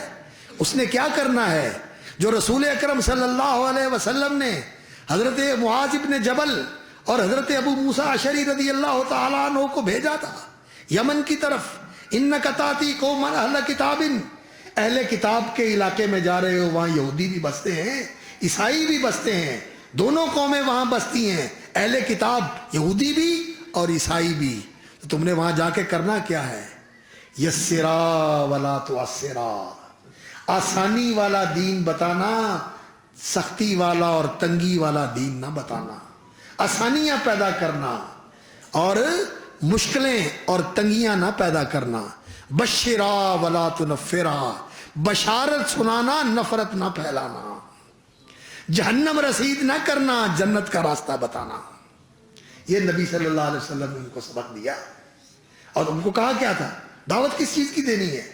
اس نے کیا کرنا ہے؟ جو رسول اکرم صلی اللہ علیہ وسلم نے حضرت معاذ ابن جبل اور حضرت ابو موسیٰ اشعری رضی اللہ تعالیٰ عنہ کو بھیجا تھا یمن کی طرف, انک تاتی قوما اہل کتاب, اہل کتاب کے علاقے میں جا رہے ہو, وہاں یہودی بھی بستے ہیں, عیسائی بھی بستے ہیں, دونوں قومیں وہاں بستی ہیں, اہل کتاب یہودی بھی اور عیسائی بھی. تو تم نے وہاں جا کے کرنا کیا ہے؟ یسرا ولا تعسرا, آسانی والا دین بتانا, سختی والا اور تنگی والا دین نہ بتانا. آسانیاں پیدا کرنا اور مشکلیں اور تنگیاں نہ پیدا کرنا. بشرا ولا تنفرا, بشارت سنانا, نفرت نہ پھیلانا. جہنم رسید نہ کرنا, جنت کا راستہ بتانا. یہ نبی صلی اللہ علیہ وسلم نے ان کو سبق دیا. اور ان کو کہا کیا تھا؟ دعوت کس چیز کی دینی ہے؟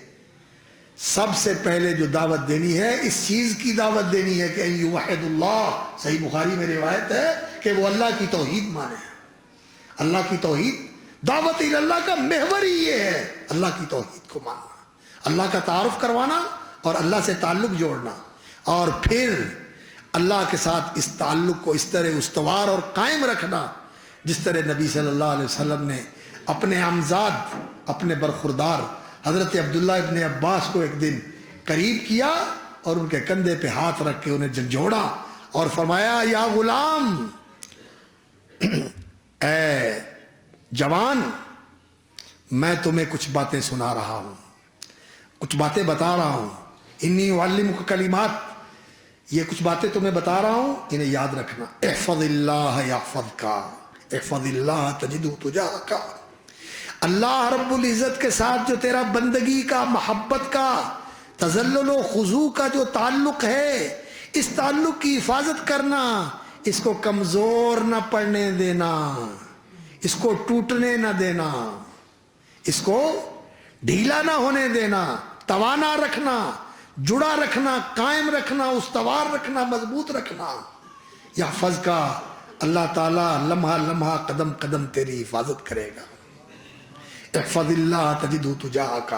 سب سے پہلے جو دعوت دینی ہے اس چیز کی دعوت دینی ہے کہ یوحد اللہ. صحیح بخاری میں روایت ہے کہ وہ اللہ کی توحید مانے. اللہ کی توحید, دعوت اللہ کا محور ہی یہ ہے, اللہ کی توحید کو ماننا, اللہ کا تعارف کروانا اور اللہ سے تعلق جوڑنا, اور پھر اللہ کے ساتھ اس تعلق کو اس طرح استوار اور قائم رکھنا جس طرح نبی صلی اللہ علیہ وسلم نے اپنے امزاد, اپنے برخوردار حضرت عبداللہ ابن عباس کو ایک دن قریب کیا اور ان کے کندھے پہ ہاتھ رکھ کے انہیں جھنجھوڑا اور فرمایا یا غلام, اے جوان, میں تمہیں کچھ باتیں سنا رہا ہوں, کچھ باتیں بتا رہا ہوں. انی اعلمک کلمات, یہ کچھ باتیں تمہیں بتا رہا ہوں، انہیں یاد رکھنا. احفظ اللہ یحفظک، احفظ اللہ تجدہ تجاہک. اللہ رب العزت کے ساتھ جو تیرا بندگی کا، محبت کا، تذلل و خضوع کا جو تعلق ہے، اس تعلق کی حفاظت کرنا، اس کو کمزور نہ پڑنے دینا، اس کو ٹوٹنے نہ دینا، اس کو ڈھیلا نہ ہونے دینا، توانا رکھنا، جڑا رکھنا، قائم رکھنا، استوار رکھنا، مضبوط رکھنا. یحفظ کا، اللہ تعالیٰ لمحہ لمحہ قدم قدم تیری حفاظت کرے گا. احفظ اللہ تجدہ تجاہک.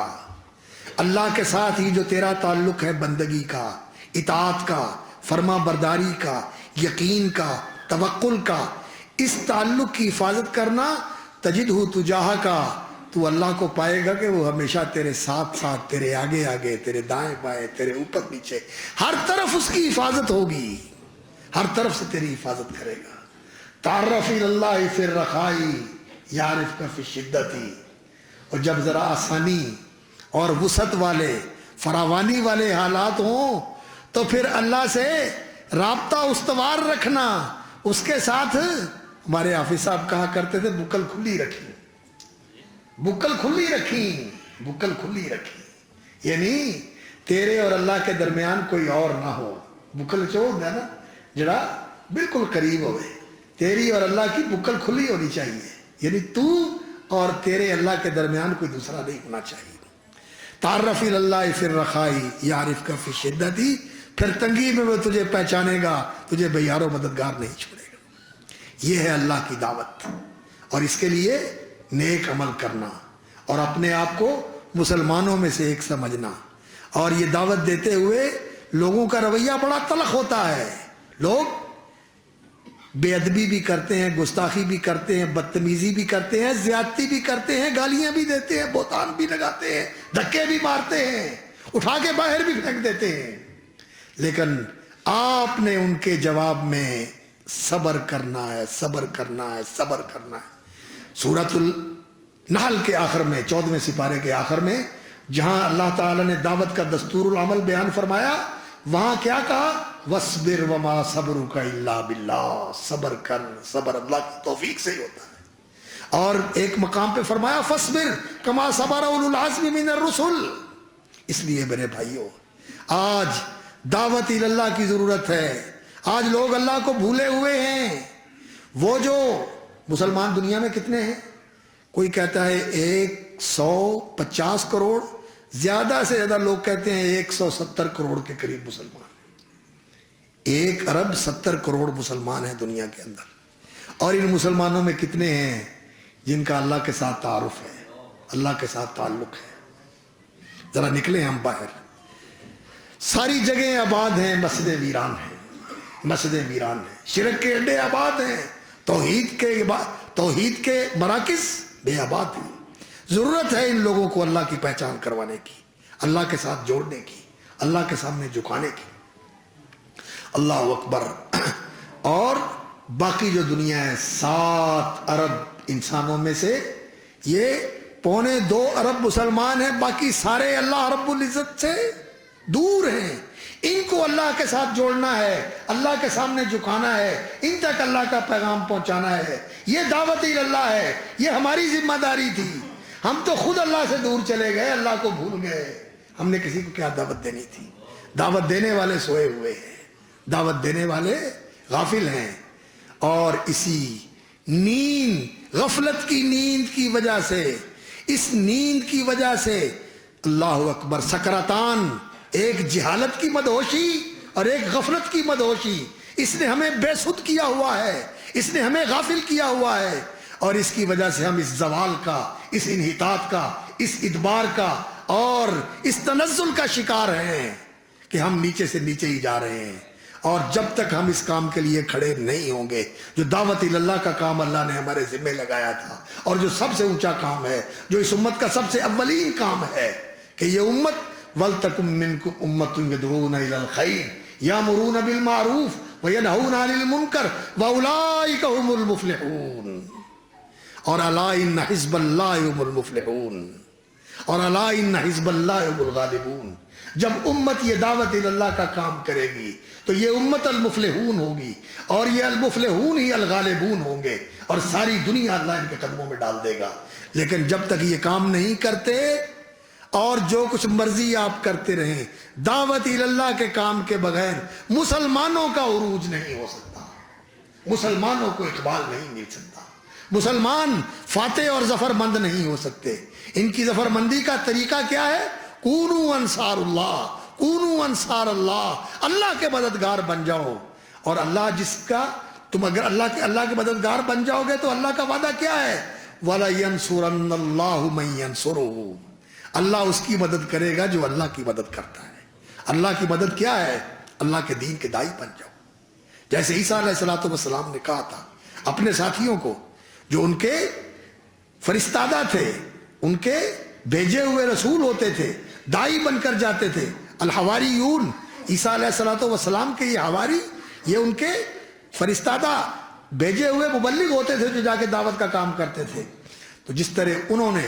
اللہ کے ساتھ ہی جو تیرا تعلق ہے بندگی کا، اطاعت کا، فرما برداری کا، یقین کا، توکل کا، اس تعلق کی حفاظت کرنا. تجدہ تجاہک، تو اللہ کو پائے گا کہ وہ ہمیشہ تیرے ساتھ ساتھ، تیرے آگے آگے، تیرے دائیں بائیں، تیرے اوپر نیچے، ہر طرف اس کی حفاظت ہوگی، ہر طرف سے تیری حفاظت کرے گا. تعرف الی اللہ فی الرخاء یعرفک فی الشدۃ. اور جب ذرا آسانی اور وسعت والے، فراوانی والے حالات ہوں تو پھر اللہ سے رابطہ استوار رکھنا. اس کے ساتھ ہمارے حافظ صاحب کہا کرتے تھے، بکل کھلی رکھی، بکل کھلی رکھی، بکل کھلی رکھی، یعنی تیرے اور اللہ کے درمیان کوئی اور نہ ہو. بکل جو ہوتا ہے نا، جڑا بالکل قریب ہوئے، تیری اور اللہ کی بکل کھلی ہونی چاہیے، یعنی تو اور تیرے اللہ کے درمیان کوئی دوسرا نہیں ہونا چاہیے. تعرف الی اللہ فی الرخاء یعرفک فی الشدۃ. پھر تنگی میں وہ تجھے پہچانے گا، تجھے بے یار و مددگار نہیں چھوڑے گا. یہ ہے اللہ کی دعوت، اور اس کے لیے نیک عمل کرنا اور اپنے آپ کو مسلمانوں میں سے ایک سمجھنا. اور یہ دعوت دیتے ہوئے لوگوں کا رویہ بڑا تلخ ہوتا ہے. لوگ بے ادبی بھی کرتے ہیں، گستاخی بھی کرتے ہیں، بدتمیزی بھی کرتے ہیں، زیادتی بھی کرتے ہیں، گالیاں بھی دیتے ہیں، بہتان بھی لگاتے ہیں، دھکے بھی مارتے ہیں، اٹھا کے باہر بھی پھینک دیتے ہیں. لیکن آپ نے ان کے جواب میں صبر کرنا ہے، صبر کرنا ہے، صبر کرنا ہے. سورۃ النحل کے آخر میں، 14ویں سپارے کے آخر میں، جہاں اللہ تعالیٰ نے دعوت کا دستور العمل بیان فرمایا، وہاں کیا کہا؟ وَاصْبِرْ وَمَا صَبْرُكَ إِلَّا بِاللَّهِ. صبر کر، صبر اللہ کی توفیق سے ہی ہوتا ہے. اور ایک مقام پہ فرمایا فَاصْبِرْ كَمَا صَبَرَ أُولُو الْعَزْمِ مِنَ الرُّسُلِ. اس لیے میرے بھائیوں، آج دعوت اللہ کی ضرورت ہے. آج لوگ اللہ کو بھولے ہوئے ہیں. وہ جو مسلمان دنیا میں کتنے ہیں؟ کوئی کہتا ہے 150 کروڑ، زیادہ سے زیادہ لوگ کہتے ہیں 170 کروڑ کے قریب مسلمان. 1 ارب 70 کروڑ مسلمان ہیں دنیا کے اندر. اور ان مسلمانوں میں کتنے ہیں جن کا اللہ کے ساتھ تعارف ہے، اللہ کے ساتھ تعلق ہے؟ ذرا نکلیں ہم باہر. ساری جگہیں آباد ہیں، مسجدیں ویران ہیں، مسجدیں ویران ہیں، شرک کے اڈے آباد ہیں، توحید کے مراکز بے آباد ہیں. ضرورت ہے ان لوگوں کو اللہ کی پہچان کروانے کی، اللہ کے ساتھ جوڑنے کی، اللہ کے سامنے جھکانے کی. اللہ اکبر. اور باقی جو دنیا ہے 7 ارب انسانوں میں سے یہ 2.25 ارب مسلمان ہیں، باقی سارے اللہ رب العزت سے دور ہیں. ان کو اللہ کے ساتھ جوڑنا ہے، اللہ کے سامنے جھکانا ہے، ان تک اللہ کا پیغام پہنچانا ہے. یہ دعوت اللہ ہے، یہ ہماری ذمہ داری تھی. ہم تو خود اللہ سے دور چلے گئے، اللہ کو بھول گئے. ہم نے کسی کو کیا دعوت دینی تھی؟ دعوت دینے والے سوئے ہوئے ہیں، دعوت دینے والے غافل ہیں. اور اسی نیند، غفلت کی نیند کی وجہ سے، اس نیند کی وجہ سے اللہ اکبر، سکراتان، ایک جہالت کی مدہوشی اور ایک غفلت کی مدہوشی، اس نے ہمیں بے سود کیا ہوا ہے، اس نے ہمیں غافل کیا ہوا ہے. اور اس کی وجہ سے ہم اس زوال کا، اس انحطاط کا، اس ادبار کا اور اس تنزل کا شکار ہیں کہ ہم نیچے سے نیچے ہی جا رہے ہیں. اور جب تک ہم اس کام کے لیے کھڑے نہیں ہوں گے، جو دعوت اللہ کا کام اللہ نے ہمارے ذمہ لگایا تھا، اور جو سب سے اونچا کام ہے، جو اس امت کا سب سے اولین کام ہے کہ یہ امت وَلْتَكُمْ مِنْكُمْ أُمَّةٌ يَدْعُونَ إِلَى الْخَيْرِ يَأْمُرُونَ بِالْمَعْرُوفِ وَيَنْهَوْنَ عَنِ الْمُنْكَرِ وَأُولَٰئِكَ هُمُ الْمُفْلِحُونَ. اور أَلَا إِنَّ حِزْبَ اللَّهِ هُمُ الْمُفْلِحُونَ، اور أَلَا إِنَّ حِزْبَ اللَّهِ هُمُ الْغَالِبُونَ. جب امت یہ دعوت اللہ کا کام کرے گی تو یہ امت المفلحون ہوگی، اور یہ المفلحون ہی الغالبون ہوں گے، اور ساری دنیا اللہ ان کے قدموں میں ڈال دے گا۔ لیکن جب تک یہ کام نہیں کرتے اور جو کچھ مرضی آپ کرتے رہیں، دعوت اللہ کے کام کے بغیر مسلمانوں کا عروج نہیں ہو سکتا، مسلمانوں کو اقبال نہیں مل سکتا، مسلمان فاتح اور ظفر مند نہیں ہو سکتے۔ ان کی ظفر مندی کا طریقہ کیا ہے؟ کونوا انصار اللہ، کونوا انصار اللہ، اللہ کے مددگار بن جاؤ۔ اور اللہ جس کا تم اگر اللہ کے مددگار بن جاؤ گے تو اللہ کا وعدہ کیا ہے؟ وَلَيَنْصُرَنَّ اللَّهُ مَن يَنْصُرُهُ، اللہ اس کی مدد کرے گا جو اللہ کی مدد کرتا ہے۔ اللہ کی مدد کیا ہے؟ اللہ کے دین کے داعی بن جاؤ۔ جیسے عیسیٰ علیہ السلام نے کہا تھا اپنے ساتھیوں کو جو ان کے فرستادہ تھے، ان کے بھیجے ہوئے رسول ہوتے تھے، داعی بن کر جاتے تھے، الحواریون، عیسیٰ علیہ السلام کے یہ حواری، یہ ان کے فرستادہ بھیجے ہوئے مبلغ ہوتے تھے جو جا کے دعوت کا کام کرتے تھے۔ تو جس طرح انہوں نے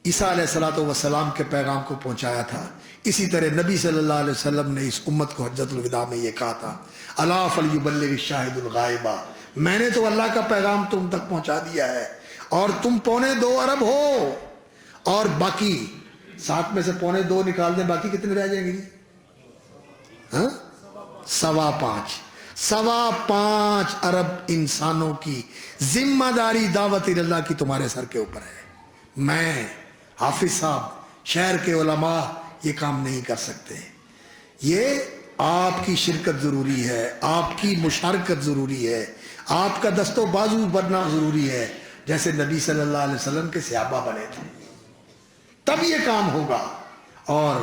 عیسیٰ علیہ السلام کے پیغام کو پہنچایا تھا، اسی طرح نبی صلی اللہ علیہ وسلم نے اس امت کو حجۃ الوداع میں یہ کہا تھا، الا فلیبلغ الشاہد الغائب، میں نے تو اللہ کا پیغام تم تک پہنچا دیا ہے، اور تم 2.25 ارب ہو، اور باقی 7 میں سے 2.25 نکال دیں، باقی کتنے رہ جائیں گے؟ 5.25 ارب انسانوں کی ذمہ داری دعوت اللہ کی تمہارے سر کے اوپر ہے۔ میں، حافظ صاحب، شہر کے علماء یہ کام نہیں کر سکتے۔ یہ آپ کی شرکت ضروری ہے، آپ کی مشارکت ضروری ہے، آپ کا دست و بازو بننا ضروری ہے، جیسے نبی صلی اللہ علیہ وسلم کے صحابہ بنے تھے، تب یہ کام ہوگا۔ اور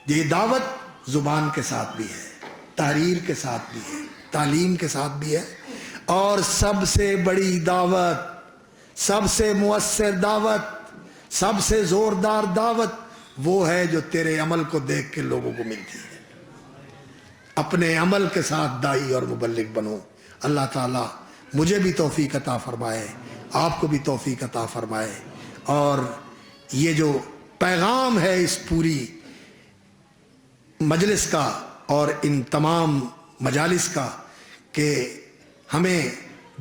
یہ دعوت زبان کے ساتھ بھی ہے، تحریر کے ساتھ بھی ہے، تعلیم کے ساتھ بھی ہے، اور سب سے بڑی دعوت، سب سے مؤثر دعوت، سب سے زوردار دعوت وہ ہے جو تیرے عمل کو دیکھ کے لوگوں کو ملتی ہے۔ اپنے عمل کے ساتھ داعی اور مبلغ بنو۔ اللہ تعالیٰ مجھے بھی توفیق عطا فرمائے، آپ کو بھی توفیق عطا فرمائے، اور یہ جو پیغام ہے اس پوری مجلس کا اور ان تمام مجالس کا کہ ہمیں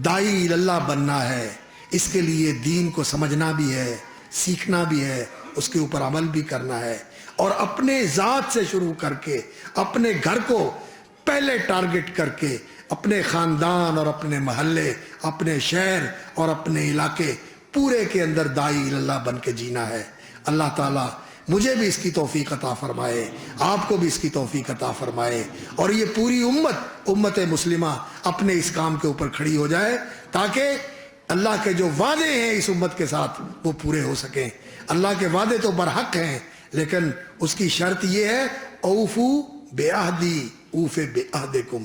داعی اللہ بننا ہے، اس کے لیے دین کو سمجھنا بھی ہے، سیکھنا بھی ہے، اس کے اوپر عمل بھی کرنا ہے، اور اپنے ذات سے شروع کر کے اپنے گھر کو پہلے ٹارگٹ کر کے اپنے خاندان اور اپنے محلے، اپنے شہر اور اپنے علاقے پورے کے اندر داعی اللہ بن کے جینا ہے۔ اللہ تعالیٰ مجھے بھی اس کی توفیق عطا فرمائے، آپ کو بھی اس کی توفیق عطا فرمائے، اور یہ پوری امت مسلمہ اپنے اس کام کے اوپر کھڑی ہو جائے تاکہ اللہ کے جو وعدے ہیں اس امت کے ساتھ وہ پورے ہو سکیں۔ اللہ کے وعدے تو برحق ہیں، لیکن اس کی شرط یہ ہے اوفو بعہدی اوف بعہدکم،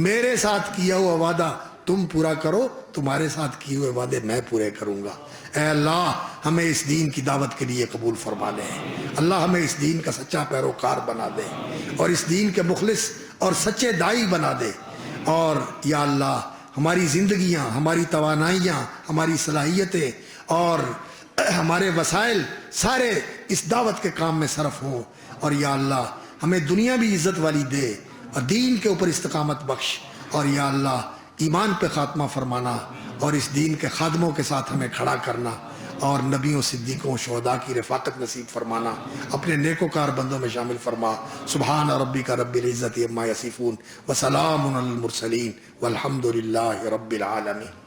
میرے ساتھ کیا ہوا وعدہ تم پورا کرو، تمہارے ساتھ کیے ہوئے وعدے میں پورے کروں گا۔ اے اللہ ہمیں اس دین کی دعوت کے لیے قبول فرما لے، اللہ ہمیں اس دین کا سچا پیروکار بنا دے، اور اس دین کے مخلص اور سچے داعی بنا دے، اور یا اللہ ہماری زندگیاں، ہماری توانائیاں، ہماری صلاحیتیں اور ہمارے وسائل سارے اس دعوت کے کام میں صرف ہوں، اور یا اللہ ہمیں دنیا بھی عزت والی دے اور دین کے اوپر استقامت بخش، اور یا اللہ ایمان پہ خاتمہ فرمانا، اور اس دین کے خادموں کے ساتھ ہمیں کھڑا کرنا، اور نبیوں، صدیقوں، شہداء کی رفاقت نصیب فرمانا، اپنے نیکوکار بندوں میں شامل فرما۔ سبحان ربک رب العزت عما یصفون وسلام علی المرسلین والحمد للہ رب العالمین۔